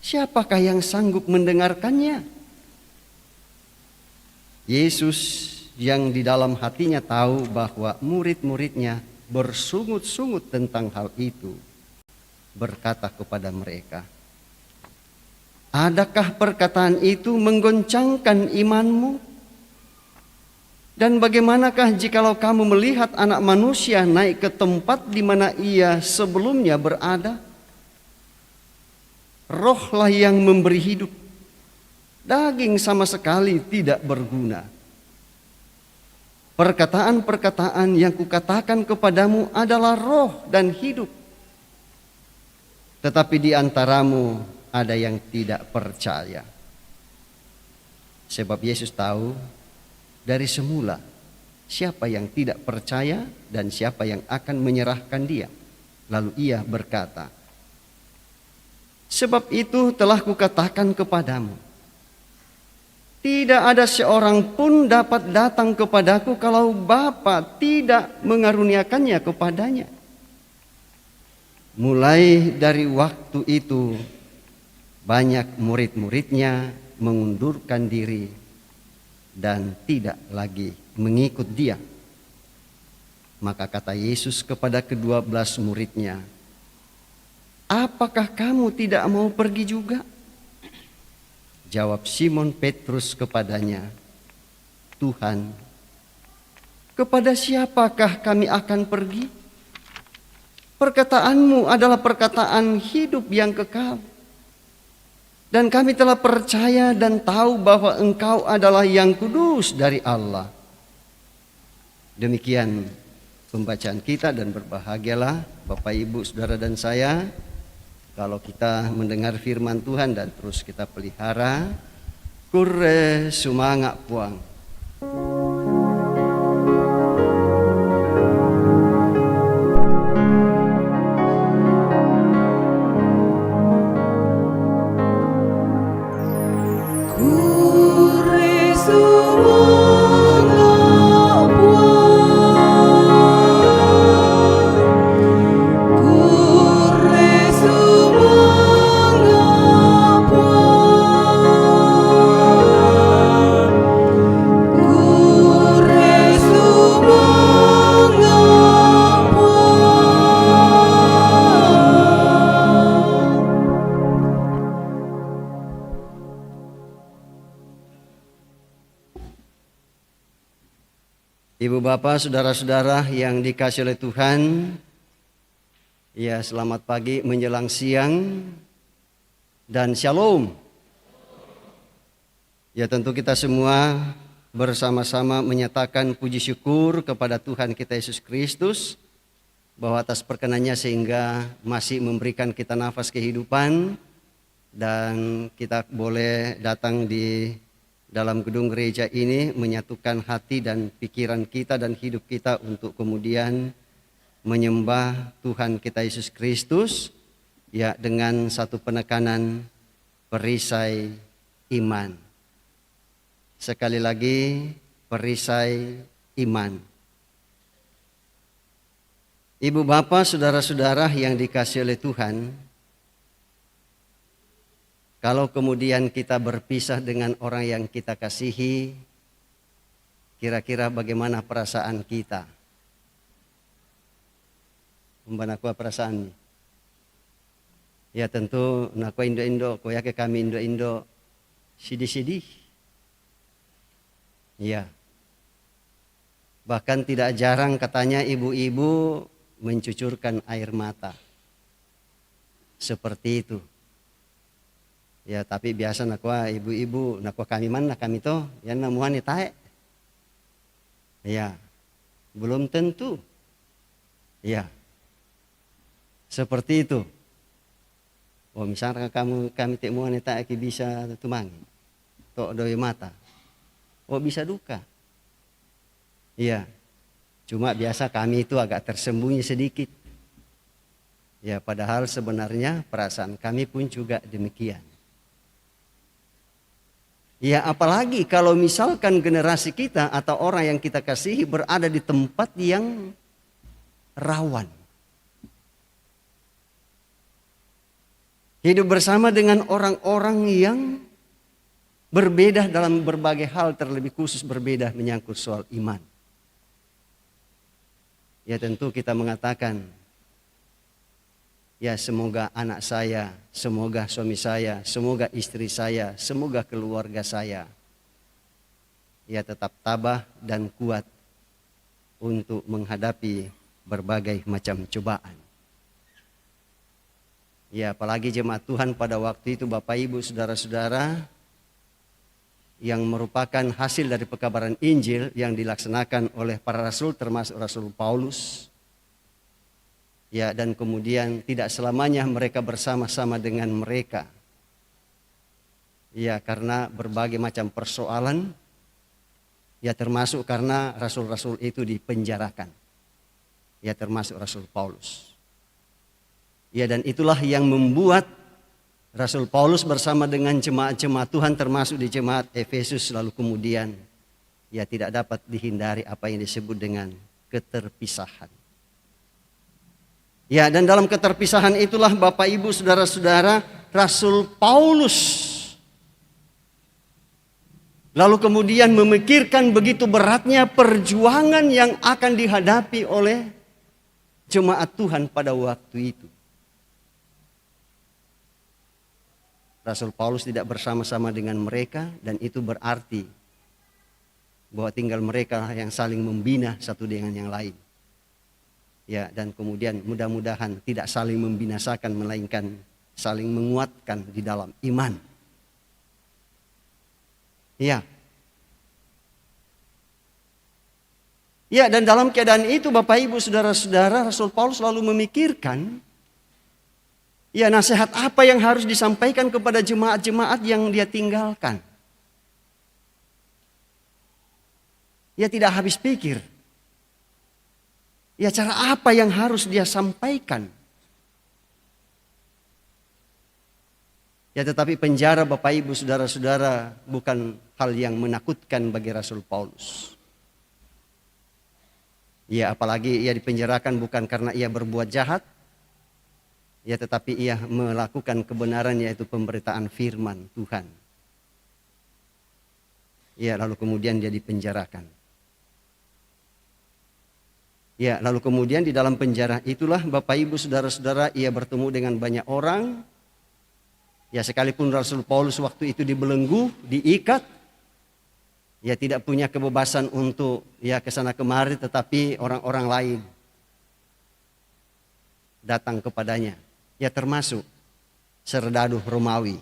Siapakah yang sanggup mendengarkannya? Yesus yang di dalam hatinya tahu bahwa murid-muridnya bersungut-sungut tentang hal itu, berkata kepada mereka, adakah perkataan itu menggoncangkan imanmu? Dan bagaimanakah jikalau kamu melihat Anak Manusia naik ke tempat di mana ia sebelumnya berada? Rohlah yang memberi hidup, daging sama sekali tidak berguna. Perkataan-perkataan yang kukatakan kepadamu adalah roh dan hidup. Tetapi di antaramu ada yang tidak percaya. Sebab Yesus tahu dari semula siapa yang tidak percaya dan siapa yang akan menyerahkan dia. Lalu ia berkata, sebab itu telah kukatakan kepadamu, tidak ada seorang pun dapat datang kepadaku kalau Bapa tidak mengaruniakannya kepadanya. Mulai dari waktu itu banyak murid-muridnya mengundurkan diri dan tidak lagi mengikut dia. Maka kata Yesus kepada ke-12 muridnya, apakah kamu tidak mau pergi juga? Jawab Simon Petrus kepadanya, Tuhan, kepada siapakah kami akan pergi? Perkataanmu adalah perkataan hidup yang kekal. Dan kami telah percaya dan tahu bahwa Engkau adalah yang kudus dari Allah. Demikian pembacaan kita dan berbahagialah Bapak Ibu, Saudara dan saya kalau kita mendengar firman Tuhan dan terus kita pelihara. Kure sumanga puang. Ibu bapak, saudara-saudara yang dikasihi oleh Tuhan, ya selamat pagi menjelang siang dan shalom. Ya tentu kita semua bersama-sama menyatakan puji syukur kepada Tuhan kita Yesus Kristus bahwa atas perkenannya sehingga masih memberikan kita nafas kehidupan dan kita boleh datang di dalam gedung gereja ini menyatukan hati dan pikiran kita dan hidup kita untuk kemudian menyembah Tuhan kita Yesus Kristus ya dengan satu penekanan perisai iman. Sekali lagi perisai iman. Ibu bapak, saudara-saudara yang dikasihi oleh Tuhan, kalau kemudian kita berpisah dengan orang yang kita kasihi, kira-kira bagaimana perasaan kita? Membanakua perasaan. Ya tentu nakua Indo-Indo, koyake kami Indo-Indo, sidih-sidih. Ya. Bahkan tidak jarang katanya ibu-ibu mencucurkan air mata. Seperti itu. Ya tapi biasa nakwa ibu-ibu, nakwa kami mana kami toh, yan namuhan ni tae. Ya, belum tentu. Ya, seperti itu. Oh misalnya kami temuan ni tae bisa tumangi, tok doi mata. Oh bisa duka. Ya, cuma biasa kami itu agak tersembunyi sedikit. Ya padahal sebenarnya perasaan kami pun juga demikian. Ya apalagi kalau misalkan generasi kita atau orang yang kita kasihi berada di tempat yang rawan. Hidup bersama dengan orang-orang yang berbeda dalam berbagai hal, terlebih khusus berbeda menyangkut soal iman. Ya tentu kita mengatakan, ya semoga anak saya, semoga suami saya, semoga istri saya, semoga keluarga saya, ya tetap tabah dan kuat untuk menghadapi berbagai macam cobaan. Ya apalagi jemaat Tuhan pada waktu itu Bapak Ibu Saudara-saudara, yang merupakan hasil dari pekabaran Injil yang dilaksanakan oleh para rasul termasuk Rasul Paulus. Ya dan kemudian tidak selamanya mereka bersama-sama dengan mereka. Ya karena berbagai macam persoalan. Ya termasuk karena rasul-rasul itu dipenjarakan. Ya termasuk Rasul Paulus. Ya dan itulah yang membuat Rasul Paulus bersama dengan jemaat-jemaat Tuhan termasuk di jemaat Efesus lalu kemudian ya tidak dapat dihindari apa yang disebut dengan keterpisahan. Ya dan dalam keterpisahan itulah Bapak Ibu Saudara-saudara, Rasul Paulus lalu kemudian memikirkan begitu beratnya perjuangan yang akan dihadapi oleh jemaat Tuhan pada waktu itu. Rasul Paulus tidak bersama-sama dengan mereka dan itu berarti bahwa tinggal mereka yang saling membina satu dengan yang lain. Ya dan kemudian mudah-mudahan tidak saling membinasakan melainkan saling menguatkan di dalam iman. Ya. Ya dan dalam keadaan itu Bapak Ibu Saudara-saudara, Rasul Paulus selalu memikirkan ya nasihat apa yang harus disampaikan kepada jemaat-jemaat yang dia tinggalkan. Ya tidak habis pikir. Ya cara apa yang harus dia sampaikan. Ya tetapi penjara Bapak Ibu Saudara-saudara bukan hal yang menakutkan bagi Rasul Paulus. Ya apalagi ia dipenjarakan bukan karena ia berbuat jahat. Ya tetapi ia melakukan kebenaran yaitu pemberitaan firman Tuhan. Ya lalu kemudian dia dipenjarakan. Ya lalu kemudian di dalam penjara itulah Bapak Ibu Saudara-saudara ia bertemu dengan banyak orang. Ya sekalipun Rasul Paulus waktu itu dibelenggu, diikat. Ya tidak punya kebebasan untuk ya kesana kemari, tetapi orang-orang lain datang kepadanya. Ya termasuk serdadu Romawi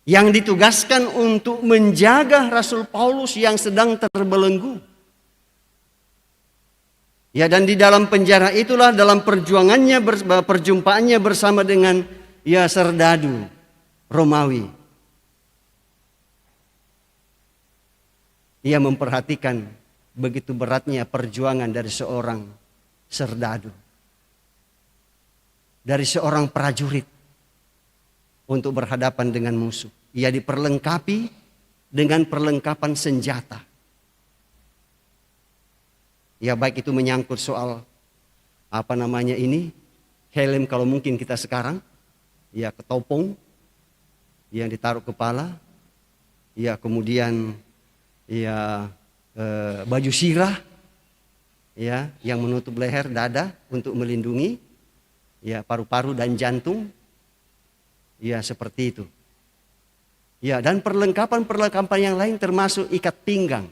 yang ditugaskan untuk menjaga Rasul Paulus yang sedang terbelenggu. Ya dan di dalam penjara itulah dalam perjuangannya perjumpaannya bersama dengan ya serdadu Romawi. Ia memperhatikan begitu beratnya perjuangan dari seorang serdadu. Dari seorang prajurit untuk berhadapan dengan musuh. Ia diperlengkapi dengan perlengkapan senjata. Ya baik itu menyangkut soal helm kalau mungkin kita sekarang. Ya ketopong yang ditaruh kepala. Ya kemudian ya baju sirah ya yang menutup leher dada untuk melindungi ya paru-paru dan jantung. Ya seperti itu. Ya dan perlengkapan yang lain termasuk ikat pinggang.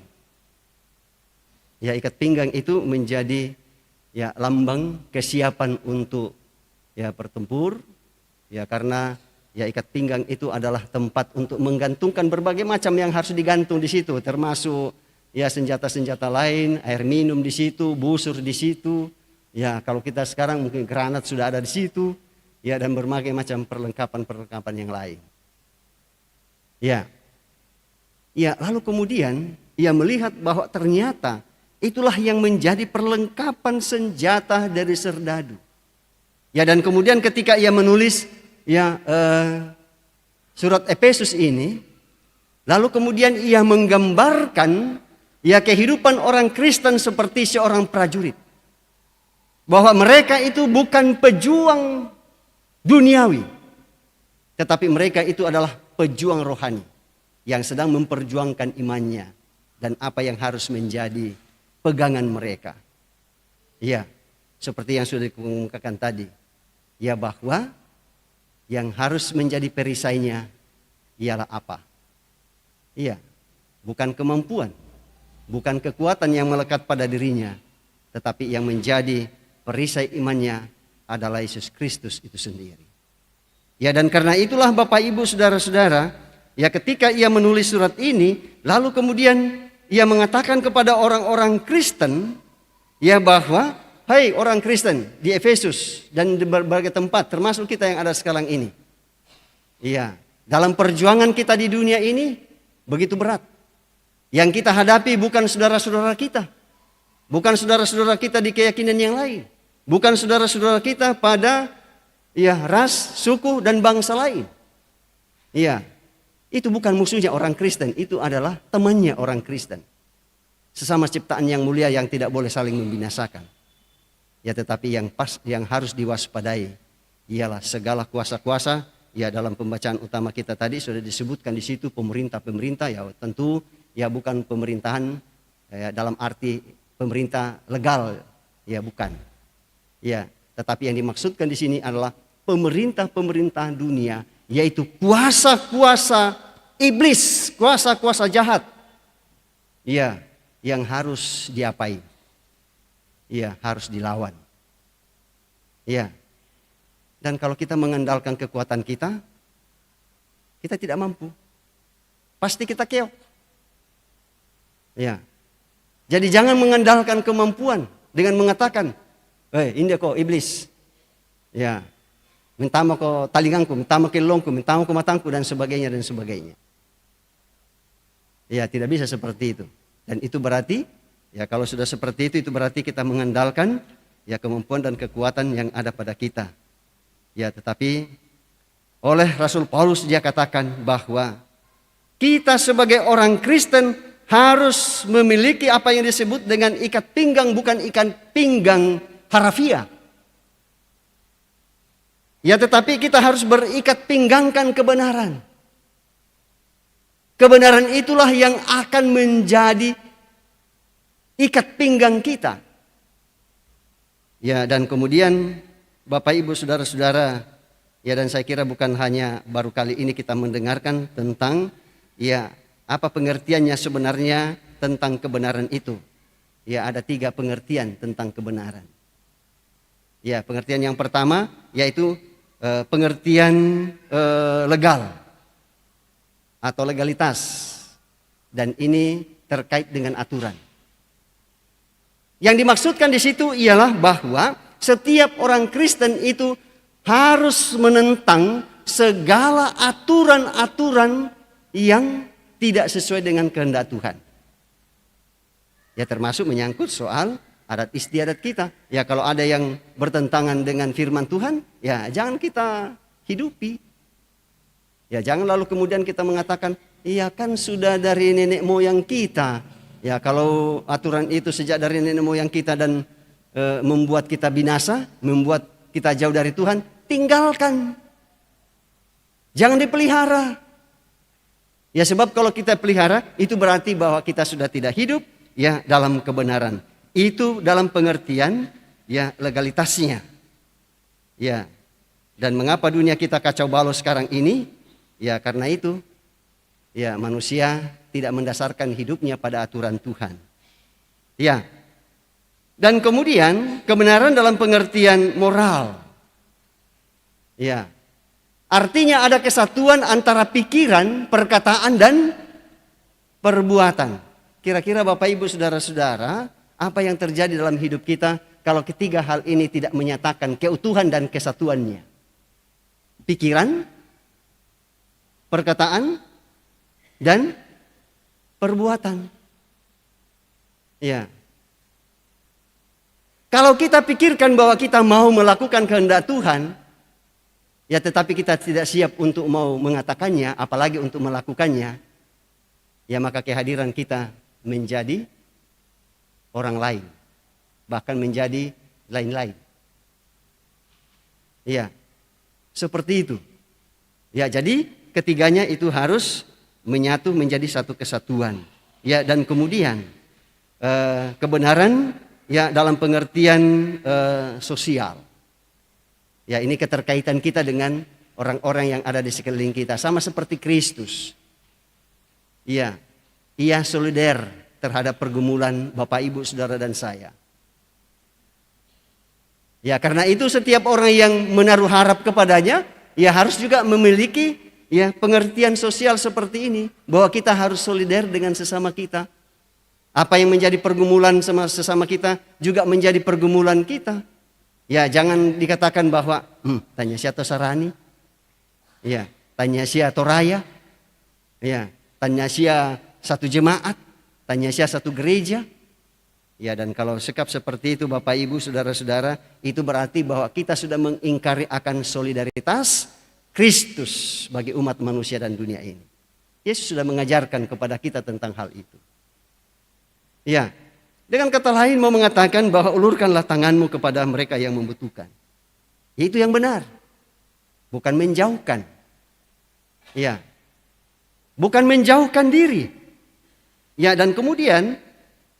Ya ikat pinggang itu menjadi ya lambang kesiapan untuk ya bertempur. Ya karena ya ikat pinggang itu adalah tempat untuk menggantungkan berbagai macam yang harus digantung di situ, termasuk ya senjata-senjata lain, air minum di situ, busur di situ. Ya kalau kita sekarang mungkin granat sudah ada di situ. Ya dan berbagai macam perlengkapan yang lain. Ya. Ya lalu kemudian ia melihat bahwa ternyata itulah yang menjadi perlengkapan senjata dari serdadu. Ya dan kemudian ketika ia menulis ya surat Efesus ini, lalu kemudian ia menggambarkan ya kehidupan orang Kristen seperti seorang prajurit. Bahwa mereka itu bukan pejuang duniawi. Tetapi mereka itu adalah pejuang rohani yang sedang memperjuangkan imannya dan apa yang harus menjadi pegangan mereka. Ya, seperti yang sudah dikemukakan tadi. Ya, bahwa yang harus menjadi perisainya ialah apa? Iya, bukan kemampuan, bukan kekuatan yang melekat pada dirinya, tetapi yang menjadi perisai imannya adalah Yesus Kristus itu sendiri. Ya, dan karena itulah Bapak Ibu saudara-saudara, ya ketika ia menulis surat ini, lalu kemudian ia mengatakan kepada orang-orang Kristen, ya bahwa, hai orang Kristen di Efesus dan di berbagai tempat, termasuk kita yang ada sekarang ini. Iya, dalam perjuangan kita di dunia ini begitu berat. Yang kita hadapi bukan saudara-saudara kita, bukan saudara-saudara kita di keyakinan yang lain, bukan saudara-saudara kita pada ras, suku dan bangsa lain. Iya, itu bukan musuhnya orang Kristen, itu adalah temannya orang Kristen. Sesama ciptaan yang mulia yang tidak boleh saling membinasakan. Ya, tetapi yang harus diwaspadai ialah segala kuasa-kuasa. Ya, dalam pembacaan utama kita tadi sudah disebutkan di situ pemerintah-pemerintah, ya tentu ya bukan pemerintahan ya, dalam arti pemerintah legal, ya bukan. Ya, tetapi yang dimaksudkan di sini adalah pemerintah-pemerintah dunia, yaitu kuasa-kuasa iblis, kuasa-kuasa jahat. Ya, yang harus diapai. Ya, harus dilawan. Ya. Dan kalau kita mengandalkan kekuatan kita tidak mampu. Pasti kita keok. Ya. Jadi jangan mengandalkan kemampuan dengan mengatakan, ini kok iblis. Ya. Minta mo ko talingangku, minta mo kilongku, minta mo ko matangku dan sebagainya dan sebagainya. Ya, tidak bisa seperti itu. Dan itu berarti ya kalau sudah seperti itu berarti kita mengandalkan ya kemampuan dan kekuatan yang ada pada kita. Ya, tetapi oleh Rasul Paulus dia katakan bahwa kita sebagai orang Kristen harus memiliki apa yang disebut dengan ikat pinggang, bukan ikat pinggang harafiah. Ya, tetapi kita harus berikat pinggangkan kebenaran. Kebenaran itulah yang akan menjadi ikat pinggang kita. Ya, dan kemudian Bapak Ibu saudara-saudara, ya dan saya kira bukan hanya baru kali ini kita mendengarkan tentang ya apa pengertiannya sebenarnya tentang kebenaran itu. Ya, ada 3 pengertian tentang kebenaran. Ya, pengertian yang pertama yaitu pengertian legal atau legalitas, dan ini terkait dengan aturan. Yang dimaksudkan di situ ialah bahwa setiap orang Kristen itu harus menentang segala aturan-aturan yang tidak sesuai dengan kehendak Tuhan. Ya, termasuk menyangkut soal adat istiadat kita. Ya, kalau ada yang bertentangan dengan firman Tuhan, ya jangan kita hidupi. Ya, jangan lalu kemudian kita mengatakan, iya kan sudah dari nenek moyang kita. Ya, kalau aturan itu sejak dari nenek moyang kita dan membuat kita binasa, membuat kita jauh dari Tuhan, tinggalkan. Jangan dipelihara. Ya, sebab kalau kita pelihara, itu berarti bahwa kita sudah tidak hidup ya dalam kebenaran. Itu dalam pengertian ya legalitasnya. Ya. Dan mengapa dunia kita kacau balau sekarang ini? Ya, karena itu ya manusia tidak mendasarkan hidupnya pada aturan Tuhan. Ya. Dan kemudian kebenaran dalam pengertian moral. Ya. Artinya ada kesatuan antara pikiran, perkataan dan perbuatan. Kira-kira Bapak Ibu saudara-saudara, apa yang terjadi dalam hidup kita kalau ketiga hal ini tidak menyatakan keutuhan dan kesatuannya? Pikiran, perkataan, dan perbuatan. Ya. Kalau kita pikirkan bahwa kita mau melakukan kehendak Tuhan, ya tetapi kita tidak siap untuk mau mengatakannya, apalagi untuk melakukannya, ya maka kehadiran kita menjadi orang lain, bahkan menjadi lain-lain. Ya. Seperti itu. Ya, jadi ketiganya itu harus menyatu menjadi satu kesatuan. Ya, dan kemudian kebenaran ya dalam pengertian sosial. Ya, ini keterkaitan kita dengan orang-orang yang ada di sekeliling kita, sama seperti Kristus. Iya, ia solider terhadap pergumulan Bapak, Ibu, Saudara dan saya. Ya, karena itu setiap orang yang menaruh harap kepadanya, ya harus juga memiliki ya pengertian sosial seperti ini, bahwa kita harus solider dengan sesama kita. Apa yang menjadi pergumulan sama sesama kita juga menjadi pergumulan kita. Ya, jangan dikatakan bahwa tanya si atau Sarani, ya tanya si atau Raya, ya tanya si satu jemaat, tanya si satu gereja. Ya, dan kalau sikap seperti itu Bapak, Ibu, Saudara-saudara, itu berarti bahwa kita sudah mengingkari akan solidaritas Kristus bagi umat manusia dan dunia ini. Yesus sudah mengajarkan kepada kita tentang hal itu. Ya, dengan kata lain mau mengatakan bahwa ulurkanlah tanganmu kepada mereka yang membutuhkan. Itu yang benar. Bukan menjauhkan. Ya. Bukan menjauhkan diri. Ya, dan kemudian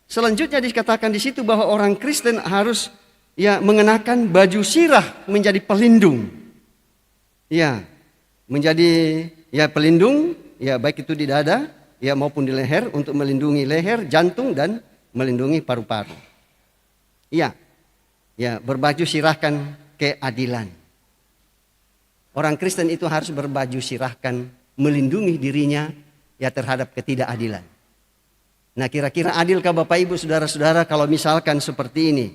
selanjutnya dikatakan di situ bahwa orang Kristen harus ya mengenakan baju sirah menjadi pelindung. Ya, menjadi ya pelindung, ya baik itu di dada ya maupun di leher, untuk melindungi leher, jantung, dan melindungi paru-paru. Iya, ya berbaju sirahkan keadilan. Orang Kristen itu harus berbaju sirahkan melindungi dirinya ya terhadap ketidakadilan. Nah, kira-kira adilkah Bapak, Ibu, Saudara-saudara kalau misalkan seperti ini?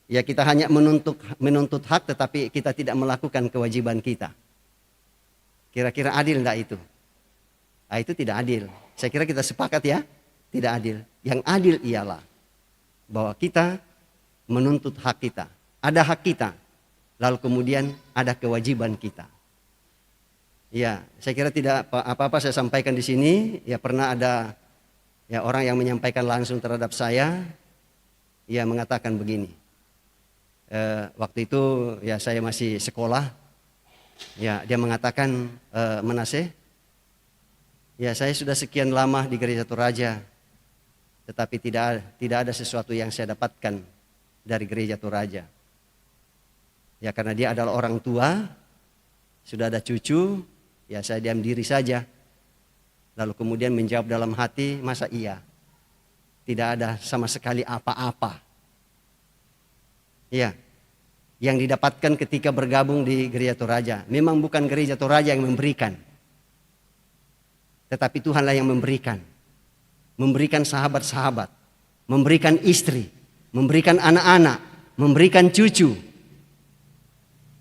Ya, kita hanya menuntut hak tetapi kita tidak melakukan kewajiban kita. Kira-kira adil enggak itu? Nah, itu tidak adil. Saya kira kita sepakat ya, tidak adil. Yang adil ialah bahwa kita menuntut hak kita. Ada hak kita, lalu kemudian ada kewajiban kita. Ya, saya kira tidak apa-apa saya sampaikan di sini. Ya, pernah ada ya orang yang menyampaikan langsung terhadap saya, ia mengatakan begini. Waktu itu ya saya masih sekolah. Ya, dia mengatakan, Manase, ya saya sudah sekian lama di Gereja Toraja, tetapi tidak ada sesuatu yang saya dapatkan dari Gereja Toraja. Ya, karena dia adalah orang tua, sudah ada cucu, ya saya diam diri saja. Lalu kemudian menjawab dalam hati, masa iya? Tidak ada sama sekali apa-apa. Ya, yang didapatkan ketika bergabung di Gereja Toraja. Memang bukan Gereja Toraja yang memberikan, tetapi Tuhanlah yang memberikan. Memberikan sahabat-sahabat, memberikan istri, memberikan anak-anak, memberikan cucu,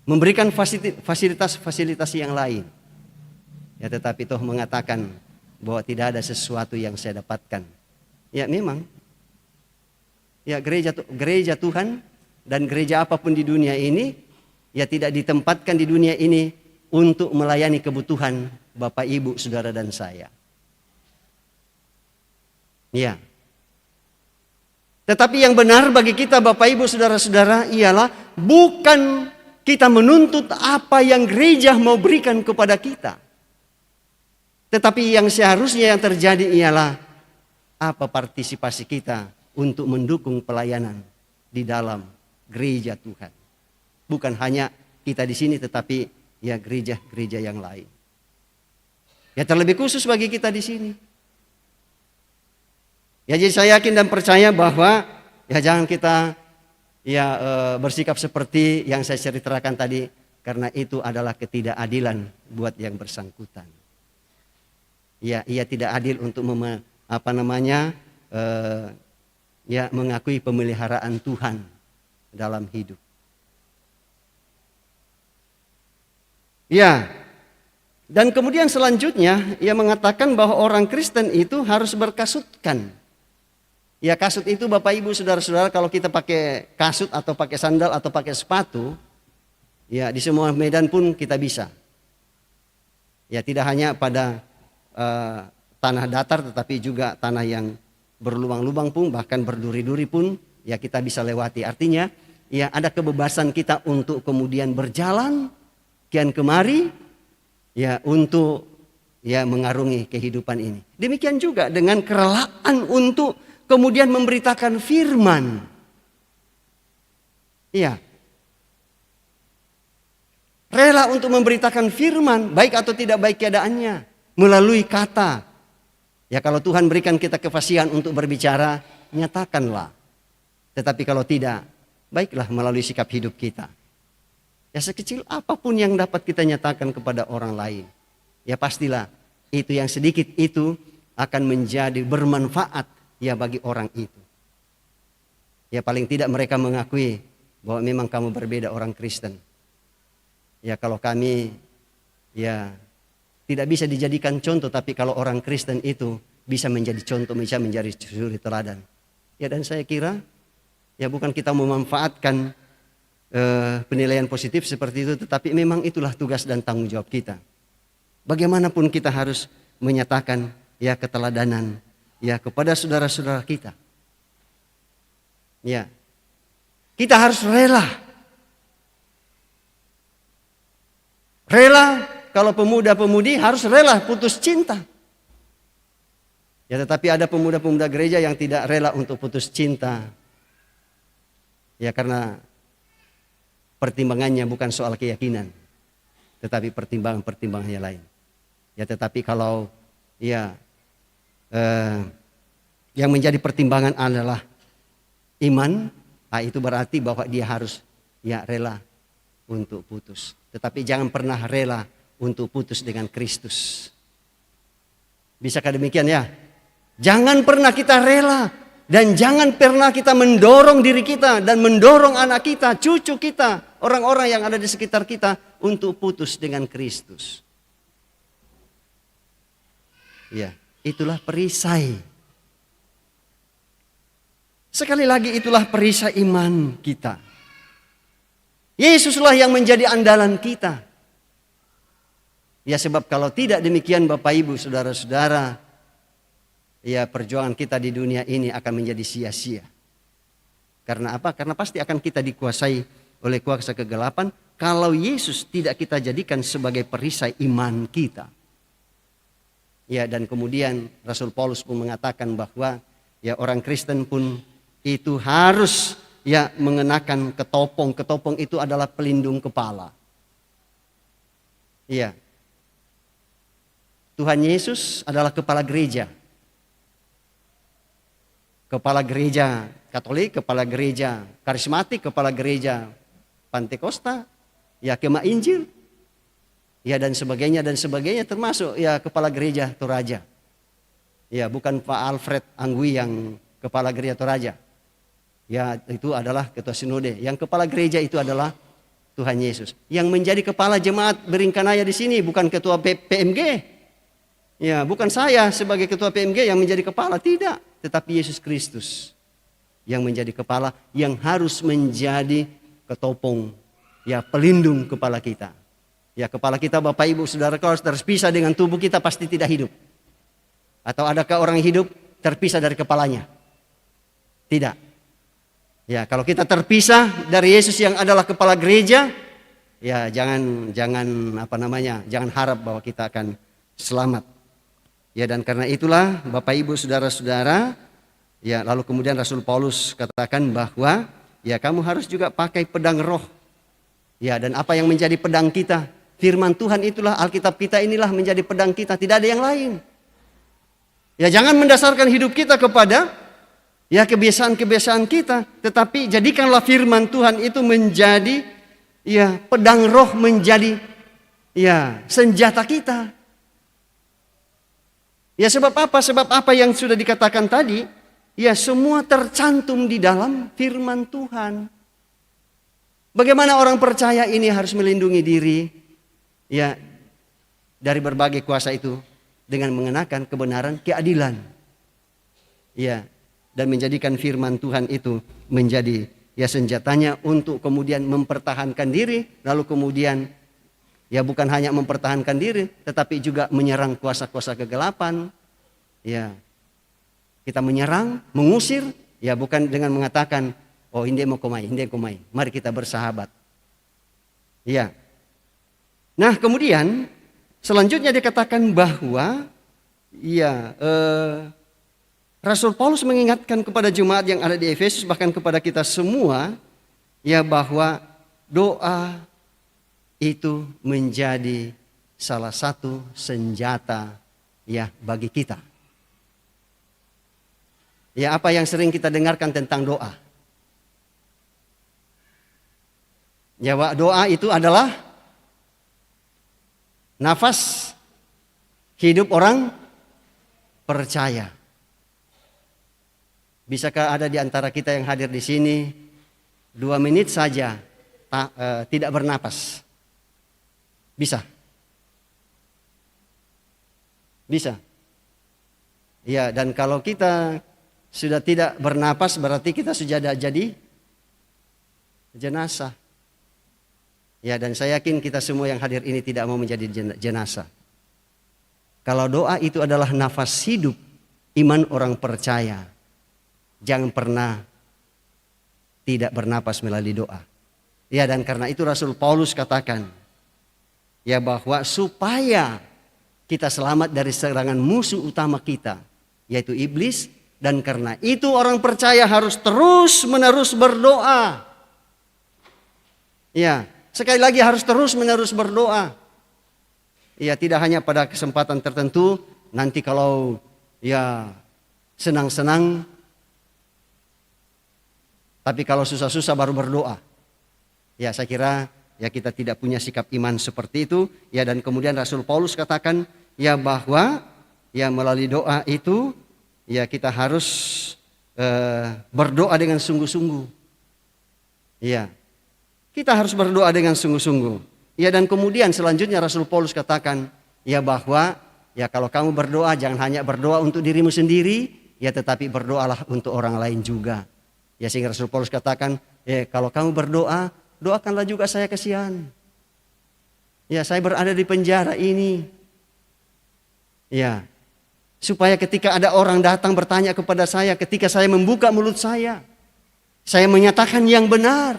memberikan fasilitas-fasilitas yang lain. Ya, tetapi toh mengatakan bahwa tidak ada sesuatu yang saya dapatkan. Ya, memang. Ya, gereja Tuhan dan gereja apapun di dunia ini ya tidak ditempatkan di dunia ini untuk melayani kebutuhan Bapak, Ibu, Saudara dan saya. Ya. Tetapi yang benar bagi kita Bapak, Ibu, Saudara-saudara ialah bukan kita menuntut apa yang gereja mau berikan kepada kita. Tetapi yang seharusnya yang terjadi ialah apa partisipasi kita untuk mendukung pelayanan di dalam gereja Tuhan. Bukan hanya kita di sini tetapi ya gereja-gereja yang lain. Ya, terlebih khusus bagi kita di sini. Ya, jadi saya yakin dan percaya bahwa ya jangan kita ya bersikap seperti yang saya ceritakan tadi, karena itu adalah ketidakadilan buat yang bersangkutan. Ya, ia tidak adil untuk ya mengakui pemeliharaan Tuhan dalam hidup. Ya, dan kemudian selanjutnya ia mengatakan bahwa orang Kristen itu harus berkasutkan. Ya, kasut itu Bapak, Ibu, Saudara-saudara, kalau kita pakai kasut atau pakai sandal atau pakai sepatu, ya di semua medan pun kita bisa. Ya, tidak hanya pada tanah datar tetapi juga tanah yang berlubang-lubang pun, bahkan berduri-duri pun ya kita bisa lewati. Artinya ya ada kebebasan kita untuk kemudian berjalan kian kemari ya untuk ya mengarungi kehidupan ini. Demikian juga dengan kerelaan untuk kemudian memberitakan firman. Iya. Rela untuk memberitakan firman, baik atau tidak baik keadaannya, melalui kata. Ya kalau Tuhan berikan kita kefasihan untuk berbicara, nyatakanlah. Tetapi kalau tidak, baiklah melalui sikap hidup kita. Ya sekecil apapun yang dapat kita nyatakan kepada orang lain, ya pastilah itu yang sedikit itu akan menjadi bermanfaat ya bagi orang itu. Ya paling tidak mereka mengakui bahwa memang kamu berbeda orang Kristen. Ya kalau kami ya tidak bisa dijadikan contoh, tapi kalau orang Kristen itu bisa menjadi contoh, bisa menjadi suri teladan. Ya dan saya kira ya bukan kita memanfaatkan penilaian positif seperti itu, tetapi memang itulah tugas dan tanggung jawab kita. Bagaimanapun kita harus menyatakan ya keteladanan ya kepada saudara-saudara kita. Ya. Kita harus rela. Rela, kalau pemuda-pemudi harus rela putus cinta. Ya tetapi ada pemuda-pemuda gereja yang tidak rela untuk putus cinta. Ya karena pertimbangannya bukan soal keyakinan, tetapi pertimbangan-pertimbangan yang lain. Ya tetapi kalau ya yang menjadi pertimbangan adalah iman, itu berarti bahwa dia harus ya rela untuk putus. Tetapi jangan pernah rela untuk putus dengan Kristus. Bisakah demikian ya? Jangan pernah kita rela dan jangan pernah kita mendorong diri kita dan mendorong anak kita, cucu kita, orang-orang yang ada di sekitar kita untuk putus dengan Kristus. Ya, itulah perisai. Sekali lagi itulah perisai iman kita. Yesuslah yang menjadi andalan kita. Ya sebab kalau tidak demikian Bapak Ibu saudara-saudara, ya perjuangan kita di dunia ini akan menjadi sia-sia. Karena apa? Karena pasti akan kita dikuasai oleh kuasa kegelapan kalau Yesus tidak kita jadikan sebagai perisai iman kita. Ya dan kemudian Rasul Paulus pun mengatakan bahwa ya orang Kristen pun itu harus ya mengenakan ketopong. Ketopong itu adalah pelindung kepala. Iya. Tuhan Yesus adalah kepala gereja. Kepala gereja Katolik, kepala gereja Karismatik, kepala gereja Pantekosta, ya Kemah Injil, ya dan sebagainya termasuk ya kepala gereja Toraja. Ya bukan Pak Alfred Anggui yang kepala gereja Toraja. Ya itu adalah ketua sinode. Yang kepala gereja itu adalah Tuhan Yesus. Yang menjadi kepala jemaat Beringkanaya di sini bukan ketua PMG. Ya bukan saya sebagai ketua PMG yang menjadi kepala, tidak. Tetapi Yesus Kristus yang menjadi kepala, yang harus menjadi ketopong, ya pelindung kepala kita. Ya kepala kita Bapak Ibu Saudara kalau terpisah dengan tubuh kita pasti tidak hidup. Atau adakah orang hidup terpisah dari kepalanya? Tidak. Ya, kalau kita terpisah dari Yesus yang adalah kepala gereja, ya jangan harap bahwa kita akan selamat. Ya dan karena itulah Bapak Ibu Saudara-saudara, ya lalu kemudian Rasul Paulus katakan bahwa ya kamu harus juga pakai pedang roh. Ya dan apa yang menjadi pedang kita? Firman Tuhan itulah, Alkitab kita inilah menjadi pedang kita, tidak ada yang lain. Ya jangan mendasarkan hidup kita kepada ya kebiasaan-kebiasaan kita, tetapi jadikanlah firman Tuhan itu menjadi ya pedang roh, menjadi ya senjata kita. Ya sebab apa? Sebab apa yang sudah dikatakan tadi, ya semua tercantum di dalam firman Tuhan. Bagaimana orang percaya ini harus melindungi diri ya dari berbagai kuasa itu dengan mengenakan kebenaran, keadilan. Ya. Dan menjadikan firman Tuhan itu menjadi ya senjatanya untuk kemudian mempertahankan diri, lalu kemudian ya bukan hanya mempertahankan diri tetapi juga menyerang kuasa-kuasa kegelapan. Ya. Kita menyerang, mengusir, ya bukan dengan mengatakan oh hindi mo kumay, mari kita bersahabat. Ya. Nah, kemudian selanjutnya dikatakan bahwa Rasul Paulus mengingatkan kepada jemaat yang ada di Efesus, bahkan kepada kita semua, bahwa doa itu menjadi salah satu senjata bagi kita. Apa yang sering kita dengarkan tentang doa? Doa itu adalah nafas hidup orang percaya. Bisakah ada di antara kita yang hadir di sini 2 menit saja tidak bernapas? Bisa? Bisa. Ya, dan kalau kita sudah tidak bernapas berarti kita sudah jadi jenazah. Ya, dan saya yakin kita semua yang hadir ini tidak mau menjadi jenazah. Kalau doa itu adalah nafas hidup iman orang percaya, jangan pernah tidak bernapas melalui doa. Ya, dan karena itu Rasul Paulus katakan bahwa supaya kita selamat dari serangan musuh utama kita, yaitu iblis. Dan karena itu orang percaya harus terus-menerus berdoa. Ya, sekali lagi harus terus-menerus berdoa. Ya, tidak hanya pada kesempatan tertentu, nanti kalau senang-senang, tapi kalau susah-susah baru berdoa. Ya, saya kira kita tidak punya sikap iman seperti itu. Ya, dan kemudian Rasul Paulus katakan bahwa melalui doa itu kita harus berdoa dengan sungguh-sungguh. Ya, kita harus berdoa dengan sungguh-sungguh. Ya, dan kemudian selanjutnya Rasul Paulus katakan bahwa kalau kamu berdoa jangan hanya berdoa untuk dirimu sendiri, tetapi berdoalah untuk orang lain juga. Ya, sehingga Rasul Paulus katakan kalau kamu berdoa, doakanlah juga saya kasihan. Ya, saya berada di penjara ini. Ya, supaya ketika ada orang datang bertanya kepada saya, ketika saya membuka mulut saya menyatakan yang benar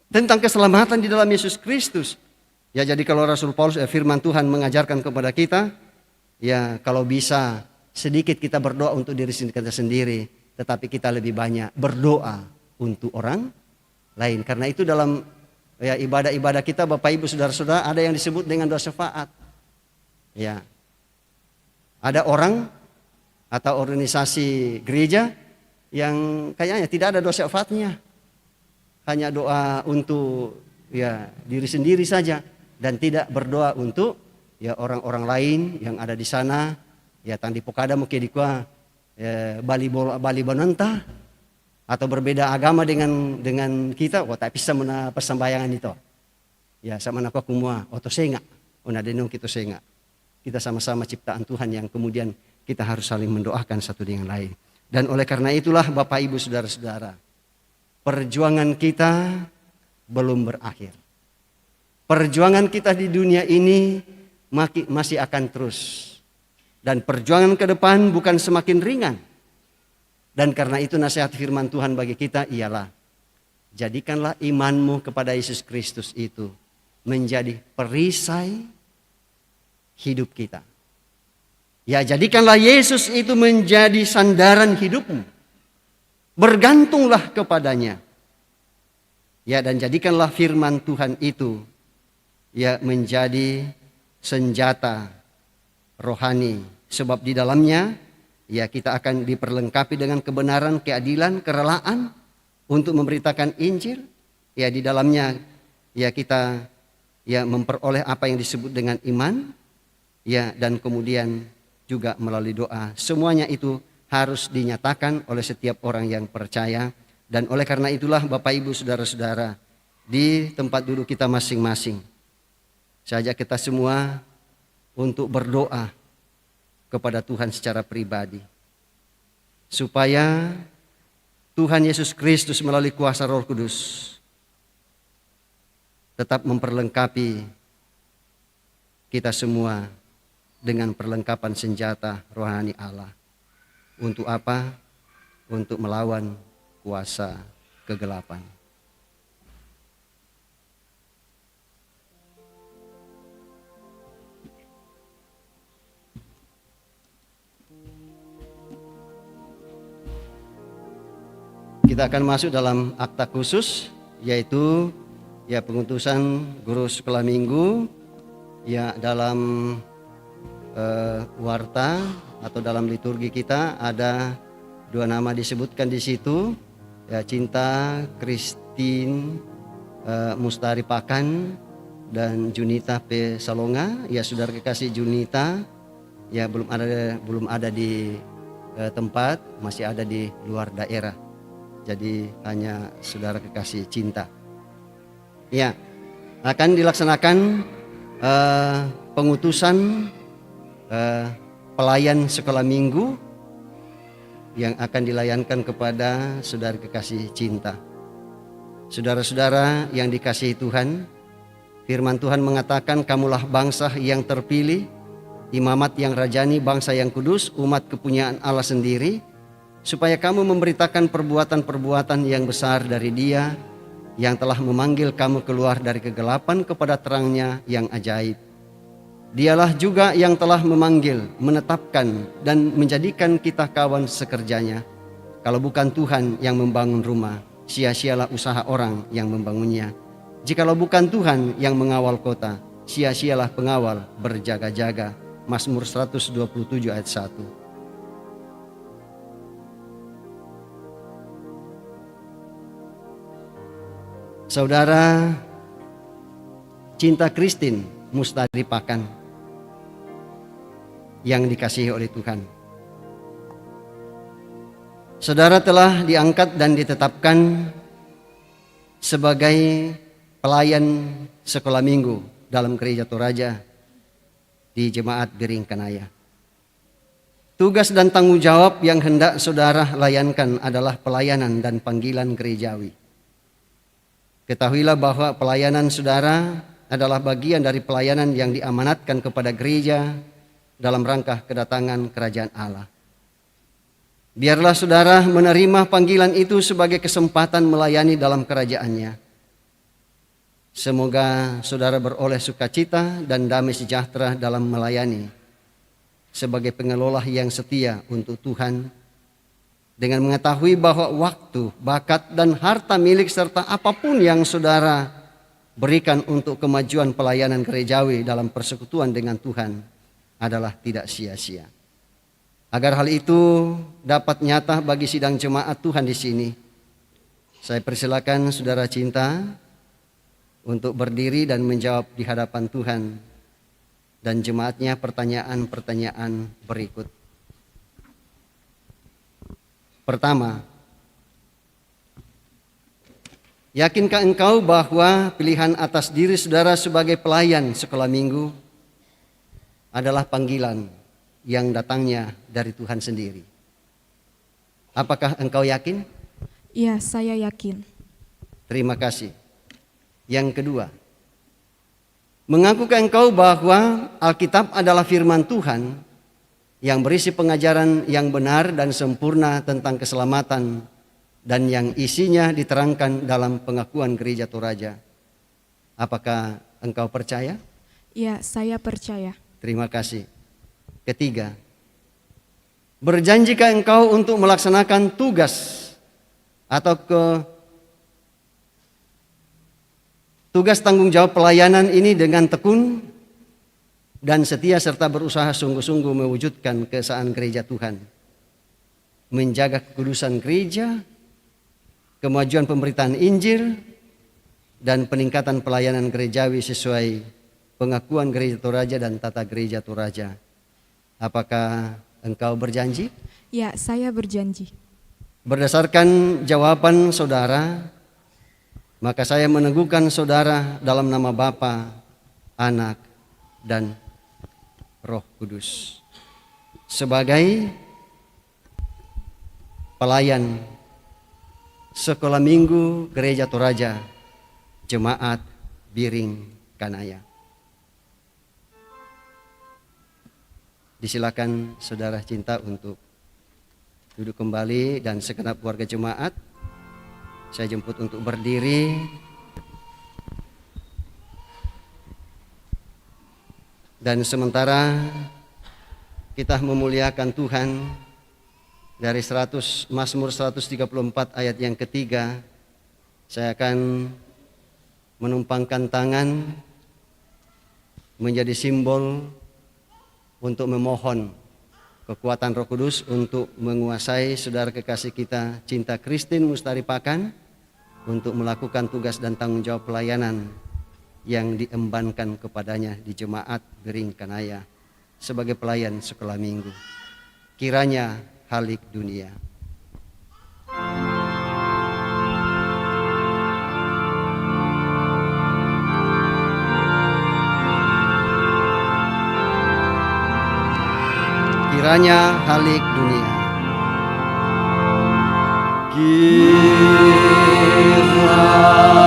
tentang keselamatan di dalam Yesus Kristus. Ya, jadi kalau Rasul Paulus firman Tuhan mengajarkan kepada kita, kalau bisa sedikit kita berdoa untuk diri kita sendiri, tetapi kita lebih banyak berdoa untuk orang lain. Karena itu dalam ibadah-ibadah kita, Bapak Ibu Saudara-saudara, ada yang disebut dengan doa syafaat. Ya. Ada orang atau organisasi gereja yang kayaknya tidak ada doa syafaatnya. Hanya doa untuk diri sendiri saja dan tidak berdoa untuk orang-orang lain yang ada di sana. Ya, tang di pokada mungkin di Bali bonanta atau berbeda agama dengan kita, tak bisa mena persembayangan itu. Ya, sama nak kumua oto senga, ona denong kita senga. Kita sama-sama ciptaan Tuhan yang kemudian kita harus saling mendoakan satu dengan lain. Dan oleh karena itulah Bapak Ibu Saudara-saudara, perjuangan kita belum berakhir. Perjuangan kita di dunia ini masih akan terus. Dan perjuangan ke depan bukan semakin ringan. Dan karena itu nasihat firman Tuhan bagi kita ialah, jadikanlah imanmu kepada Yesus Kristus itu menjadi perisai hidup kita. Ya, jadikanlah Yesus itu menjadi sandaran hidupmu. Bergantunglah kepadanya. Ya, dan jadikanlah firman Tuhan itu menjadi senjata rohani. Sebab di dalamnya kita akan diperlengkapi dengan kebenaran, keadilan, kerelaan untuk memberitakan Injil. Ya, di dalamnya kita memperoleh apa yang disebut dengan iman. Ya, dan kemudian juga melalui doa. Semuanya itu harus dinyatakan oleh setiap orang yang percaya. Dan oleh karena itulah Bapak Ibu Saudara-saudara, di tempat duduk kita masing-masing, saya ajak kita semua untuk berdoa kepada Tuhan secara pribadi. Supaya Tuhan Yesus Kristus melalui kuasa Roh Kudus tetap memperlengkapi kita semua dengan perlengkapan senjata rohani Allah. Untuk apa? Untuk melawan kuasa kegelapan. kita akan masuk dalam akta khusus, yaitu ya pengutusan guru sekolah minggu. Ya, dalam warta atau dalam liturgi kita ada 2 nama disebutkan di situ, ya, Cinta Christine Mustari Pakan dan Junita P. Salonga. Ya, saudara kekasih Junita ya belum ada di tempat, masih ada di luar daerah. Jadi hanya saudara kekasih Cinta. Ya, akan dilaksanakan pengutusan pelayan sekolah minggu yang akan dilayankan kepada saudara kekasih Cinta. Saudara-saudara yang dikasihi Tuhan, firman Tuhan mengatakan, kamulah bangsa yang terpilih, imamat yang rajani, bangsa yang kudus, umat kepunyaan Allah sendiri, supaya kamu memberitakan perbuatan-perbuatan yang besar dari Dia yang telah memanggil kamu keluar dari kegelapan kepada terang-Nya yang ajaib. Dialah juga yang telah memanggil, menetapkan, dan menjadikan kita kawan sekerjanya. Kalau bukan Tuhan yang membangun rumah, sia-sialah usaha orang yang membangunnya. Jikalau bukan Tuhan yang mengawal kota, sia-sialah pengawal berjaga-jaga. Mazmur 127 ayat 1. Saudara Cinta Christine Mustari Pakan yang dikasihi oleh Tuhan, saudara telah diangkat dan ditetapkan sebagai pelayan sekolah minggu dalam Gereja Toraja di Jemaat Biring Kanaya. Tugas dan tanggung jawab yang hendak saudara layankan adalah pelayanan dan panggilan gerejawi. Ketahuilah bahwa pelayanan saudara adalah bagian dari pelayanan yang diamanatkan kepada gereja dalam rangka kedatangan kerajaan Allah. Biarlah saudara menerima panggilan itu sebagai kesempatan melayani dalam kerajaannya. Semoga saudara beroleh sukacita dan damai sejahtera dalam melayani sebagai pengelola yang setia untuk Tuhan, dengan mengetahui bahwa waktu, bakat, dan harta milik serta apapun yang saudara berikan untuk kemajuan pelayanan gerejawi dalam persekutuan dengan Tuhan adalah tidak sia-sia. Agar hal itu dapat nyata bagi sidang jemaat Tuhan di sini, saya persilakan saudara Cinta untuk berdiri dan menjawab di hadapan Tuhan dan jemaatnya pertanyaan-pertanyaan berikut. Pertama, yakinkah engkau bahwa pilihan atas diri saudara sebagai pelayan sekolah minggu adalah panggilan yang datangnya dari Tuhan sendiri? Apakah engkau yakin? Ya, saya yakin. Terima kasih. Yang kedua, mengakukah engkau bahwa Alkitab adalah firman Tuhan yang berisi pengajaran yang benar dan sempurna tentang keselamatan dan yang isinya diterangkan dalam pengakuan Gereja Toraja? Apakah engkau percaya? Ya, saya percaya. Terima kasih. Ketiga, berjanjikah engkau untuk melaksanakan tugas atau tugas tanggung jawab pelayanan ini dengan tekun dan setia serta berusaha sungguh-sungguh mewujudkan keesaan gereja Tuhan, menjaga kekudusan gereja, kemajuan pemberitaan Injil, dan peningkatan pelayanan gerejawi sesuai pengakuan Gereja Toraja dan tata Gereja Toraja? Apakah engkau berjanji? Ya, saya berjanji. Berdasarkan jawaban saudara, maka saya meneguhkan saudara dalam nama Bapa, Anak, dan Roh Kudus sebagai pelayan sekolah minggu Gereja Toraja Jemaat Biring Kanaya. Disilakan saudara Cinta untuk duduk kembali dan segenap keluarga jemaat saya jemput untuk berdiri. Dan sementara kita memuliakan Tuhan, dari Mazmur 134 ayat yang ketiga. Saya akan menumpangkan tangan menjadi simbol untuk memohon kekuatan Roh Kudus untuk menguasai saudara kekasih kita Cinta Christine Mustari Pakan untuk melakukan tugas dan tanggung jawab pelayanan yang diembankan kepadanya di Jemaat Bering Kanaya sebagai pelayan sekolah minggu. Kiranya halik dunia. Kiranya halik dunia. Kiranya halik dunia. Alammu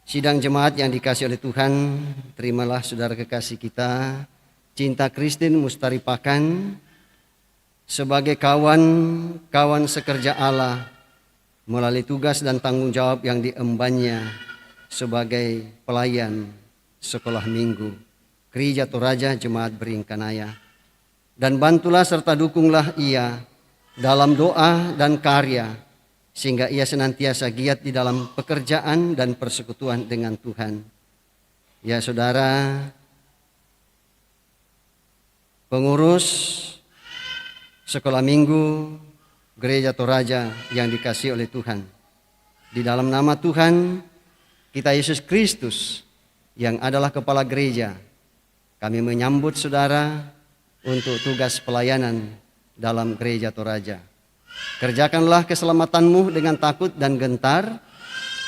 Sidang jemaat yang dikasihi oleh Tuhan, terimalah saudara kekasih kita Cinta Christine Mustari Pakan sebagai kawan sekerja Allah melalui tugas dan tanggung jawab yang diembannya sebagai pelayan sekolah minggu Gereja Toraja Jemaat Bering Kanaya. Dan bantulah serta dukunglah ia dalam doa dan karya sehingga ia senantiasa giat di dalam pekerjaan dan persekutuan dengan Tuhan. Ya saudara, pengurus sekolah minggu Gereja Toraja yang dikasihi oleh Tuhan. Di dalam nama Tuhan kita Yesus Kristus yang adalah kepala gereja, kami menyambut saudara untuk tugas pelayanan dalam Gereja Toraja. Kerjakanlah keselamatanmu dengan takut dan gentar,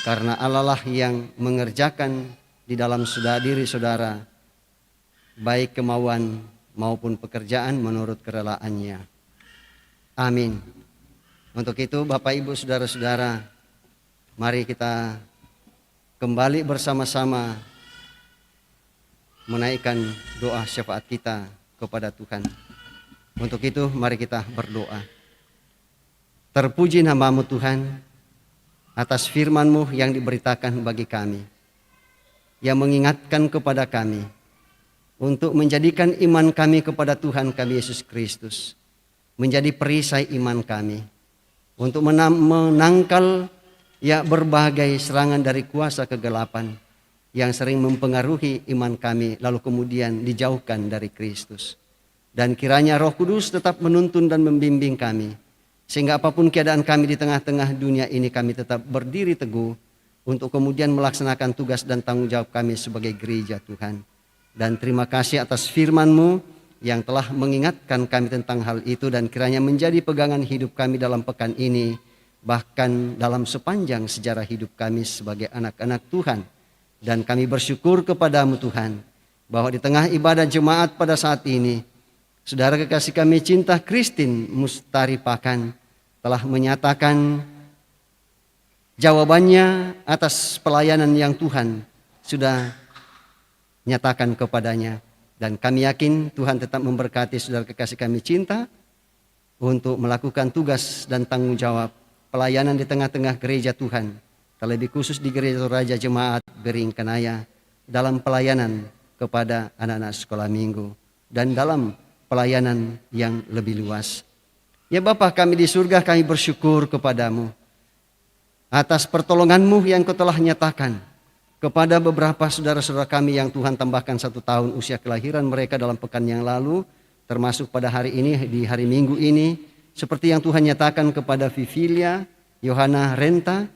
karena Allah lah yang mengerjakan di dalam diri saudara, baik kemauan maupun pekerjaan menurut kerelaannya. Amin. Untuk itu Bapak Ibu Saudara-saudara, mari kita kembali bersama-sama menaikkan doa syafaat kita kepada Tuhan. Untuk itu mari kita berdoa. Terpuji nama-Mu Tuhan atas firman-Mu yang diberitakan bagi kami, yang mengingatkan kepada kami untuk menjadikan iman kami kepada Tuhan kami Yesus Kristus menjadi perisai iman kami, untuk menangkal berbagai serangan dari kuasa kegelapan yang sering mempengaruhi iman kami lalu kemudian dijauhkan dari Kristus. Dan kiranya Roh Kudus tetap menuntun dan membimbing kami, sehingga apapun keadaan kami di tengah-tengah dunia ini, kami tetap berdiri teguh untuk kemudian melaksanakan tugas dan tanggung jawab kami sebagai gereja Tuhan. Dan terima kasih atas firman-Mu yang telah mengingatkan kami tentang hal itu, dan kiranya menjadi pegangan hidup kami dalam pekan ini, bahkan dalam sepanjang sejarah hidup kami sebagai anak-anak Tuhan. Dan kami bersyukur kepada-Mu Tuhan, bahwa di tengah ibadah jemaat pada saat ini, saudara kekasih kami Cinta Christine Mustari Pakan telah menyatakan jawabannya atas pelayanan yang Tuhan sudah nyatakan kepadanya. Dan kami yakin Tuhan tetap memberkati saudara kekasih kami Cinta untuk melakukan tugas dan tanggung jawab pelayanan di tengah-tengah gereja Tuhan, terlebih khusus di Gereja Toraja Jemaat Bering Kanaya, dalam pelayanan kepada anak-anak sekolah minggu dan dalam pelayanan yang lebih luas. Ya Bapa kami di surga, kami bersyukur kepada-Mu atas pertolongan-Mu yang Kau telah nyatakan kepada beberapa saudara-saudara kami yang Tuhan tambahkan 1 tahun usia kelahiran mereka dalam pekan yang lalu, termasuk pada hari ini, di hari Minggu ini, seperti yang Tuhan nyatakan kepada Vivilia, Yohana Renta,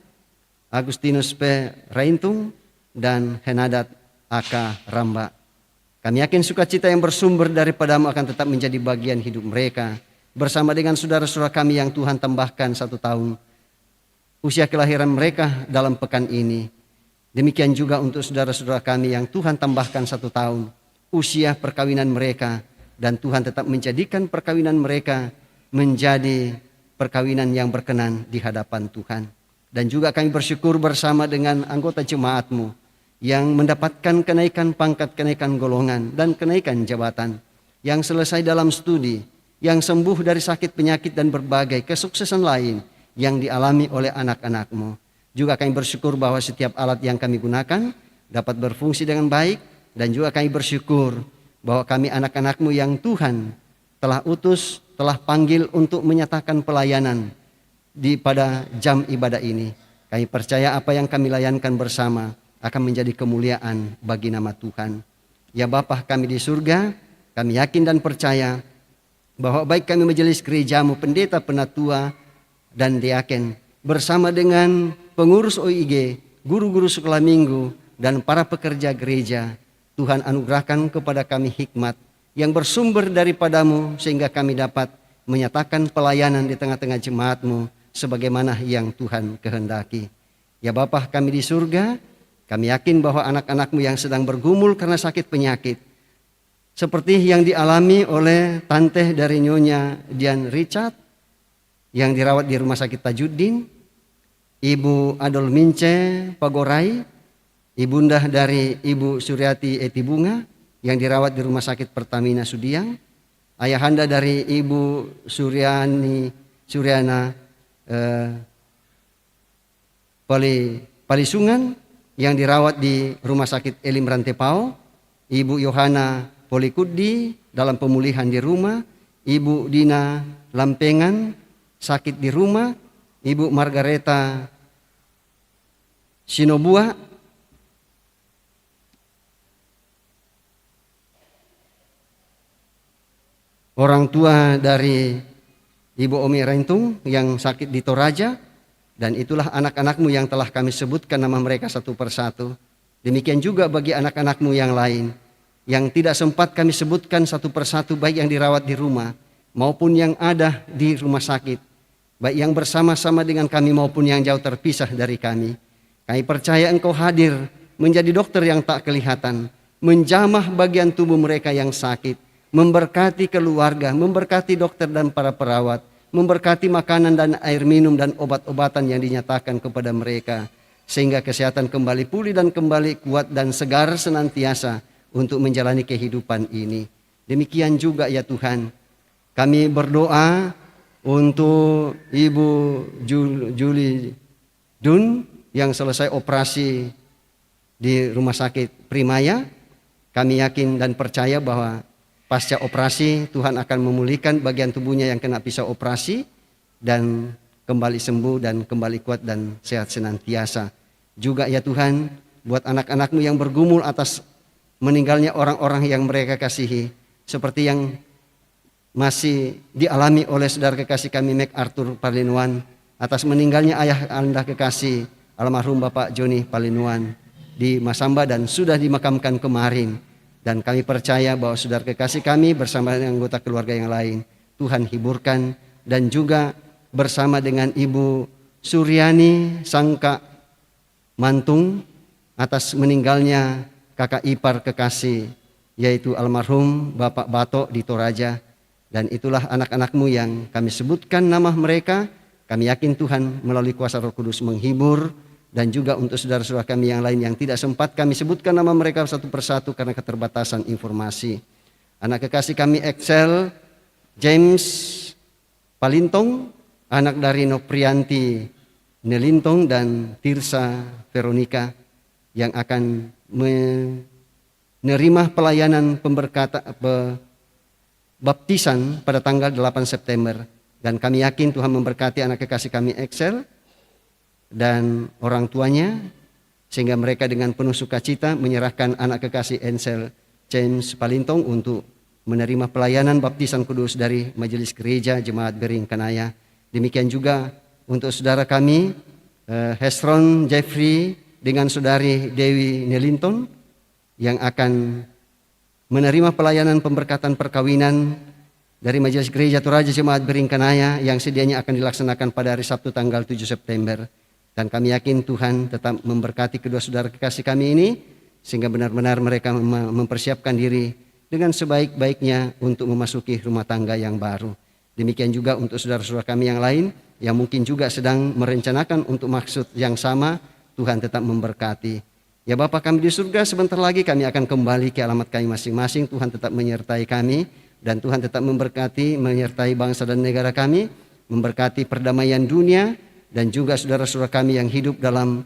Agustinus P. Raintung, dan Henadat Aka Ramba. Kami yakin sukacita yang bersumber daripadamu akan tetap menjadi bagian hidup mereka, bersama dengan saudara-saudara kami yang Tuhan tambahkan 1 tahun usia kelahiran mereka dalam pekan ini. Demikian juga untuk saudara-saudara kami yang Tuhan tambahkan 1 tahun usia perkawinan mereka, dan Tuhan tetap menjadikan perkawinan mereka menjadi perkawinan yang berkenan di hadapan Tuhan. Dan juga kami bersyukur bersama dengan anggota jemaat-Mu yang mendapatkan kenaikan pangkat, kenaikan golongan, dan kenaikan jabatan, yang selesai dalam studi, yang sembuh dari sakit penyakit dan berbagai kesuksesan lain yang dialami oleh anak-anak-Mu. Juga kami bersyukur bahwa setiap alat yang kami gunakan dapat berfungsi dengan baik, dan juga kami bersyukur bahwa kami anak-anak-Mu yang Tuhan telah utus, telah panggil untuk menyatakan pelayanan pada jam ibadah ini. Kami percaya apa yang kami layankan bersama akan menjadi kemuliaan bagi nama Tuhan. Ya Bapa kami di surga, kami yakin dan percaya bahwa baik kami majelis gereja-Mu, pendeta, penatua, dan diaken, bersama dengan pengurus OIG, guru-guru sekolah minggu, dan para pekerja gereja, Tuhan anugerahkan kepada kami hikmat yang bersumber daripadamu, sehingga kami dapat menyatakan pelayanan di tengah-tengah jemaat-Mu sebagaimana yang Tuhan kehendaki. Ya Bapa kami di surga, kami yakin bahwa anak-anak-Mu yang sedang bergumul karena sakit penyakit, seperti yang dialami oleh tante dari Nyonya Dian Richard yang dirawat di Rumah Sakit Tajuddin, Ibu Adol Mince Pagorai, ibundah dari Ibu Suryati Etibunga yang dirawat di Rumah Sakit Pertamina Sudiang, ayahanda dari Ibu Suryana Palisungan yang dirawat di Rumah Sakit Elim Rantepao, Ibu Yohana Polikudi dalam pemulihan di rumah, Ibu Dina Lampengan sakit di rumah, Ibu Margareta Sinobua, orang tua dari Ibu Omi Rentung yang sakit di Toraja, dan itulah anak-anak-Mu yang telah kami sebutkan nama mereka satu persatu. Demikian juga bagi anak-anak-Mu yang lain yang tidak sempat kami sebutkan satu persatu, baik yang dirawat di rumah maupun yang ada di rumah sakit, baik yang bersama-sama dengan kami maupun yang jauh terpisah dari kami. Kami percaya Engkau hadir menjadi dokter yang tak kelihatan, menjamah bagian tubuh mereka yang sakit, memberkati keluarga, memberkati dokter dan para perawat, memberkati makanan dan air minum dan obat-obatan yang dinyatakan kepada mereka, sehingga kesehatan kembali pulih dan kembali kuat dan segar senantiasa untuk menjalani kehidupan ini. Demikian juga ya Tuhan, kami berdoa untuk Ibu Julie Dun yang selesai operasi di Rumah Sakit Primaya. Kami yakin dan percaya bahwa pasca operasi Tuhan akan memulihkan bagian tubuhnya yang kena pisau operasi dan kembali sembuh dan kembali kuat dan sehat senantiasa. Juga ya Tuhan, buat anak-anak-Mu yang bergumul atas meninggalnya orang-orang yang mereka kasihi, seperti yang masih dialami oleh saudara kekasih kami MacArthur Palinuan atas meninggalnya ayah anda kekasih almarhum Bapak Joni Palinuan di Masamba dan sudah dimakamkan kemarin. Dan kami percaya bahwa saudara kekasih kami bersama dengan anggota keluarga yang lain Tuhan hiburkan, dan juga bersama dengan Ibu Suryani Sangka Mantung atas meninggalnya kakak ipar kekasih yaitu almarhum Bapak Bato di Toraja. Dan itulah anak-anak-Mu yang kami sebutkan nama mereka. Kami yakin Tuhan melalui kuasa Roh Kudus menghibur, dan juga untuk saudara-saudara kami yang lain yang tidak sempat kami sebutkan nama mereka satu persatu karena keterbatasan informasi. Anak kekasih kami Excel James Palintong, anak dari Noprianti Nelintong dan Tirsa Veronica, yang akan menerima pelayanan baptisan pada tanggal 8 September. Dan kami yakin Tuhan memberkati anak kekasih kami Excel dan orang tuanya, sehingga mereka dengan penuh sukacita menyerahkan anak kekasih Ansel James Palintong untuk menerima pelayanan baptisan kudus dari Majelis Gereja Jemaat Bering Kanaya. Demikian juga untuk saudara kami Hesron Jeffrey dengan saudari Dewi Nelinton yang akan menerima pelayanan pemberkatan perkawinan dari Majelis Gereja Toraja Jemaat Biringkanaya yang sedianya akan dilaksanakan pada hari Sabtu tanggal 7 September. Dan kami yakin Tuhan tetap memberkati kedua saudara kekasih kami ini sehingga benar-benar mereka mempersiapkan diri dengan sebaik-baiknya untuk memasuki rumah tangga yang baru. Demikian juga untuk saudara-saudara kami yang lain yang mungkin juga sedang merencanakan untuk maksud yang sama, Tuhan tetap memberkati. Ya Bapa kami di surga, sebentar lagi kami akan kembali ke alamat kami masing-masing. Tuhan tetap menyertai kami dan Tuhan tetap memberkati, menyertai bangsa dan negara kami, memberkati perdamaian dunia dan juga saudara-saudara kami yang hidup dalam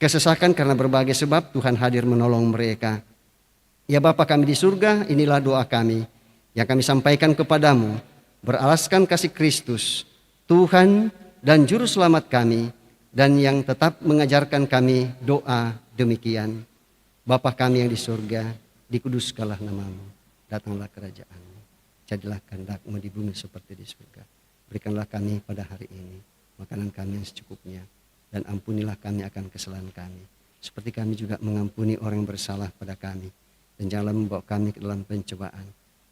kesesakan karena berbagai sebab. Tuhan hadir menolong mereka. Ya Bapa kami di surga, inilah doa kami yang kami sampaikan kepadamu beralaskan kasih Kristus, Tuhan dan Juru Selamat kami, dan yang tetap mengajarkan kami doa demikian. Bapa kami yang di surga, dikuduskanlah namamu, datanglah kerajaan-Mu, jadilah kehendak-Mu di bumi seperti di surga. Berikanlah kami pada hari ini makanan kami yang secukupnya, dan ampunilah kami akan kesalahan kami, seperti kami juga mengampuni orang yang bersalah pada kami. Dan janganlah membawa kami ke dalam pencobaan,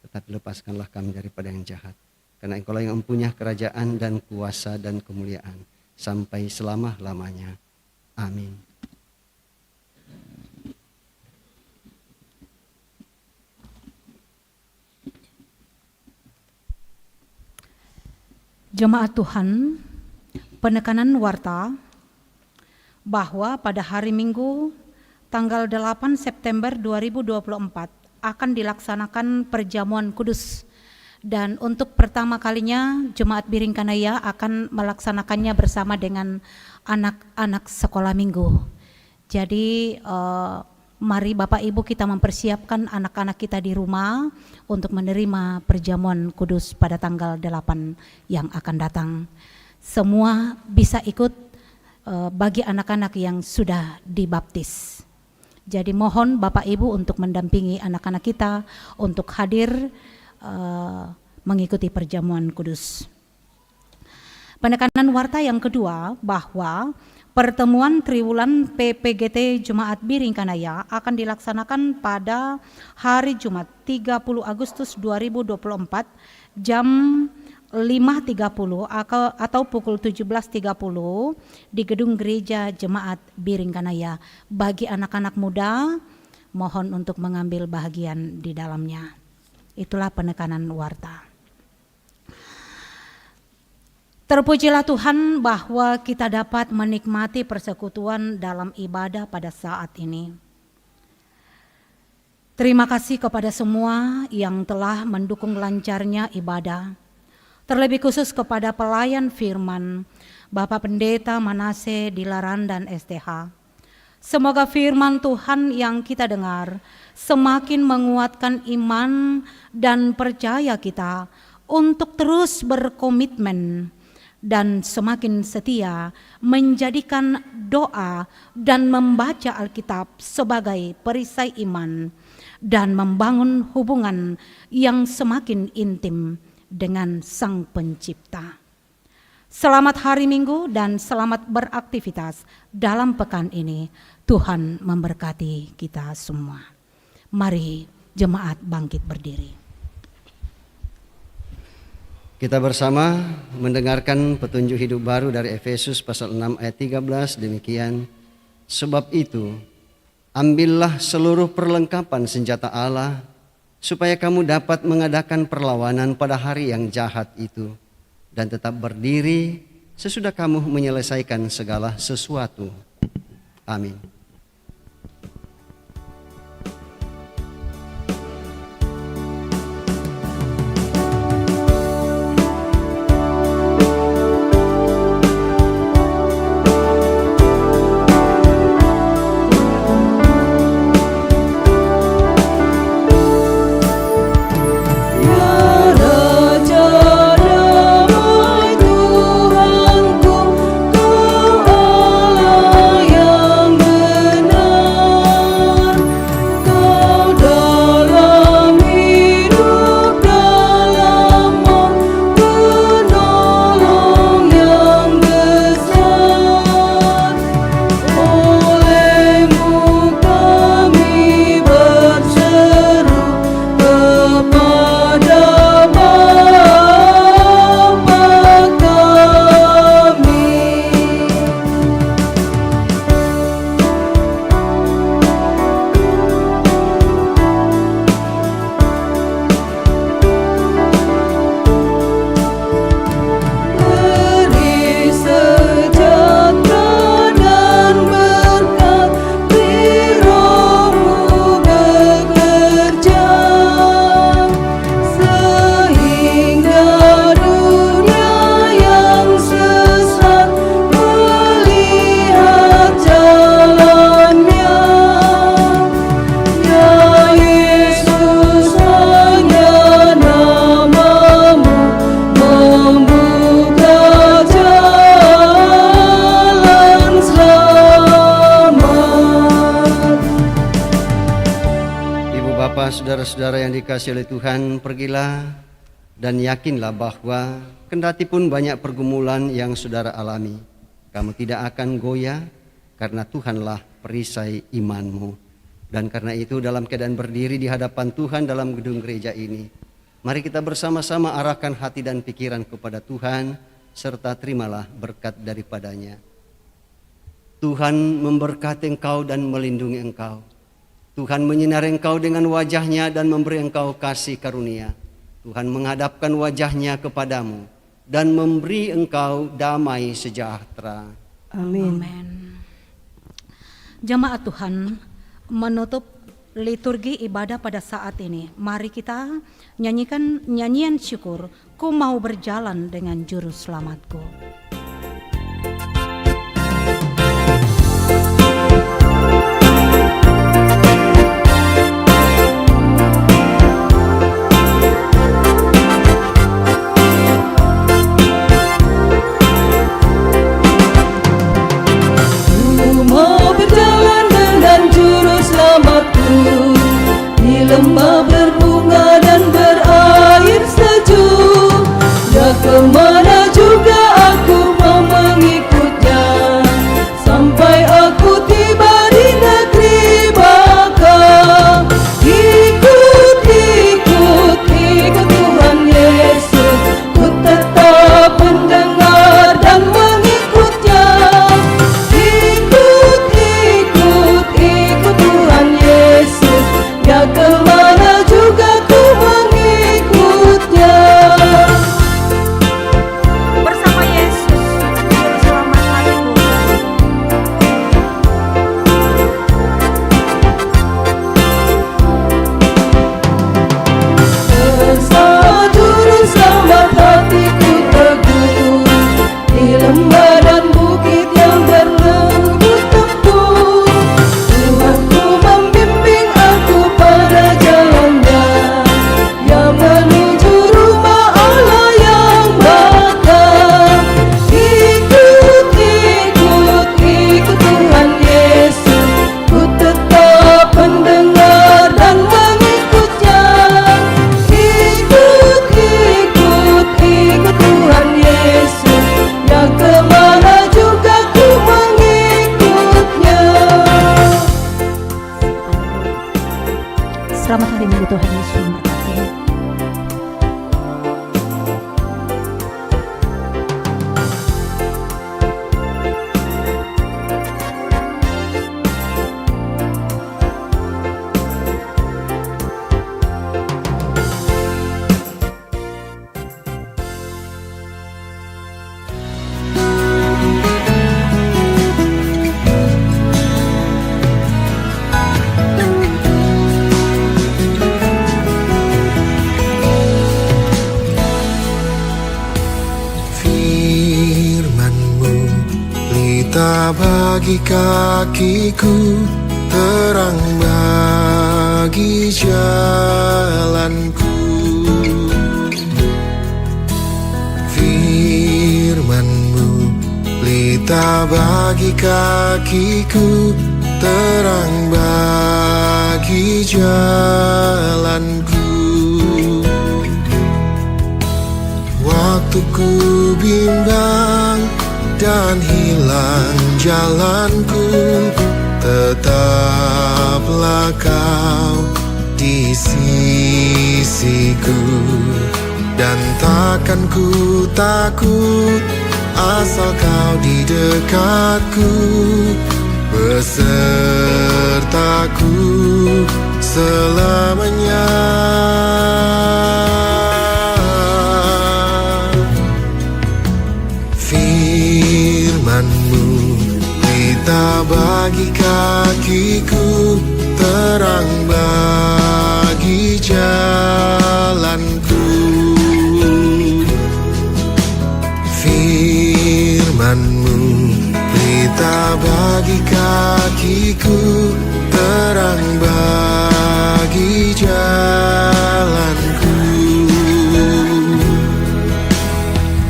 tetapi lepaskanlah kami daripada yang jahat. Karena Engkaulah yang mempunyai kerajaan dan kuasa dan kemuliaan sampai selama-lamanya. Amin. Jemaat Tuhan, penekanan warta bahwa pada hari Minggu tanggal 8 September 2024 akan dilaksanakan perjamuan kudus. Dan untuk pertama kalinya Jemaat Biringkanaya akan melaksanakannya bersama dengan anak-anak sekolah minggu. Jadi mari Bapak Ibu kita mempersiapkan anak-anak kita di rumah untuk menerima perjamuan kudus pada tanggal 8 yang akan datang. Semua bisa ikut bagi anak-anak yang sudah dibaptis. Jadi mohon Bapak Ibu untuk mendampingi anak-anak kita untuk hadir mengikuti perjamuan kudus. Penekanan warta yang kedua bahwa pertemuan triwulan PPGT Jemaat Biringkanaya akan dilaksanakan pada hari Jumat 30 Agustus 2024 jam 5.30 atau pukul 17.30 di gedung gereja Jemaat Biringkanaya. Bagi anak-anak muda mohon untuk mengambil bahagian di dalamnya. Itulah penekanan warta. Terpujilah Tuhan bahwa kita dapat menikmati persekutuan dalam ibadah pada saat ini. Terima kasih kepada semua yang telah mendukung lancarnya ibadah. Terlebih khusus kepada pelayan firman, Bapak Pendeta Manase Dilaran dan STH. Semoga firman Tuhan yang kita dengar semakin menguatkan iman dan percaya kita untuk terus berkomitmen dan semakin setia menjadikan doa dan membaca Alkitab sebagai perisai iman dan membangun hubungan yang semakin intim dengan Sang Pencipta. Selamat hari Minggu dan selamat beraktivitas dalam pekan ini. Tuhan memberkati kita semua. Mari jemaat bangkit berdiri. Kita bersama mendengarkan petunjuk hidup baru dari Efesus pasal 6 ayat 13 demikian. Sebab itu, ambillah seluruh perlengkapan senjata Allah supaya kamu dapat mengadakan perlawanan pada hari yang jahat itu dan tetap berdiri sesudah kamu menyelesaikan segala sesuatu. Amin. Tuhanku, Kau Allah yang Bapak, saudara-saudara yang dikasihi oleh Tuhan, pergilah dan yakinlah bahwa kendati pun banyak pergumulan yang saudara alami, kamu tidak akan goyah karena Tuhanlah perisai imanmu. Dan karena itu dalam keadaan berdiri di hadapan Tuhan dalam gedung gereja ini, mari kita bersama-sama arahkan hati dan pikiran kepada Tuhan, serta terimalah berkat daripadanya. Tuhan memberkati engkau dan melindungi engkau. Tuhan menyinari engkau dengan wajah-Nya dan memberi engkau kasih karunia. Tuhan menghadapkan wajah-Nya kepadamu dan memberi engkau damai sejahtera. Amin. Amin. Jemaat Tuhan, menutup liturgi ibadah pada saat ini, mari kita nyanyikan nyanyian syukur, Ku mau berjalan dengan juru selamatku. Lembah berbunga dan berair sejuk, ya kemana juga aku mau mengikutnya, sampai aku tiba di negeri baka. Ikut Tuhan Yesus, ku tetap mendengar dan mengikutnya. Ikut Tuhan Yesus, ya kemana juga ku mengikutnya. Bersama Yesus, juru selamat hatiku. Bersama juru selamat hatiku teguh, di lembah dan bukit yang berlembut tempur. Tuhanku membimbing aku pada jalannya, yang menuju rumah Allah yang bakal. Ikut Tuhan Yesus, ku tetap mendengar dan mengikutnya. Ikut Tuhan Yesus, yang kemana juga ku mengikutnya. Selamat hari Minggu, Tuhan Yesus memberkati. Firman-Mu pelita bagi kakiku, terang bagi jalanku. Firman-Mu pelita bagi kakiku, terang bagi jalanku. Waktu ku bimbang dan hilang jalanku, tetaplah Kau di sisiku. Dan takkan ku takut asal Kau di dekatku, besertaku selamanya. Firman-Mu pelita bagi kakiku, terang bagi jalanku. Firman-Mu pelita bagi kakiku, terang bagi jalanku.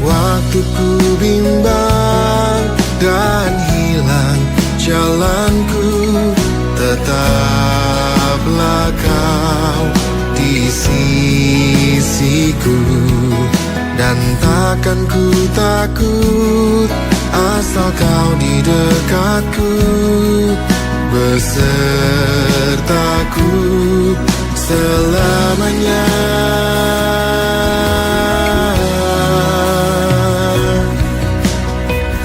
Waktu ku bimbang dan hilang jalanku, tetaplah Kau takkan ku takut, asal kau di dekatku, besertaku selamanya.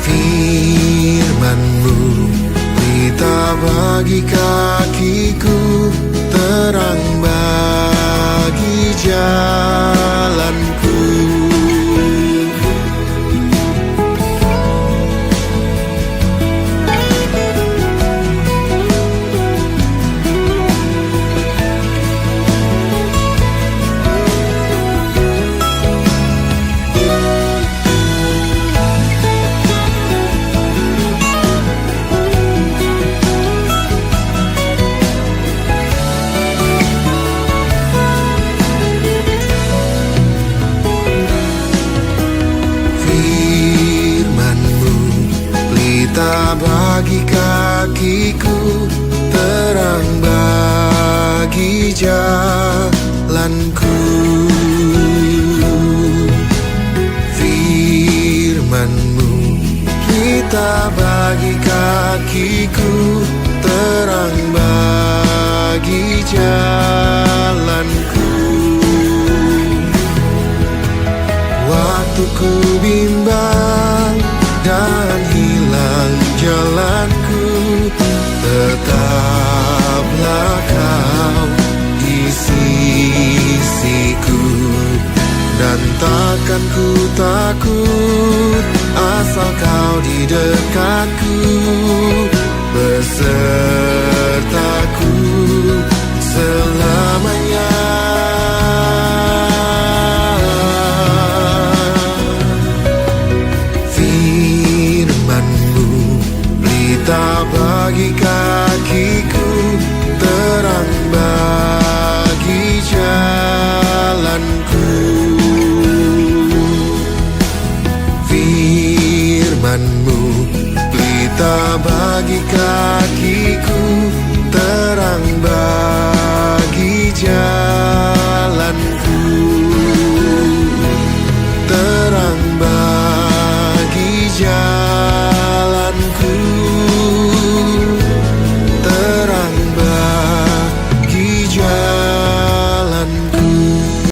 Firman-Mu pelita bagi kakiku, terang bagi jalanku. Bagi kakiku, terang bagi jalanku. Firman-Mu pelita bagi kakiku, terang bagi jalanku. Waktu ku bimbang dan hilang jalanku, tetaplah Kau di sisiku, dan takkan ku takut, asal Kau di dekatku, besertaku selamanya. Pelita bagi kakiku, terang bagi jalanku. Firman-Mu pelita bagi kakiku, terang bagi jalanku.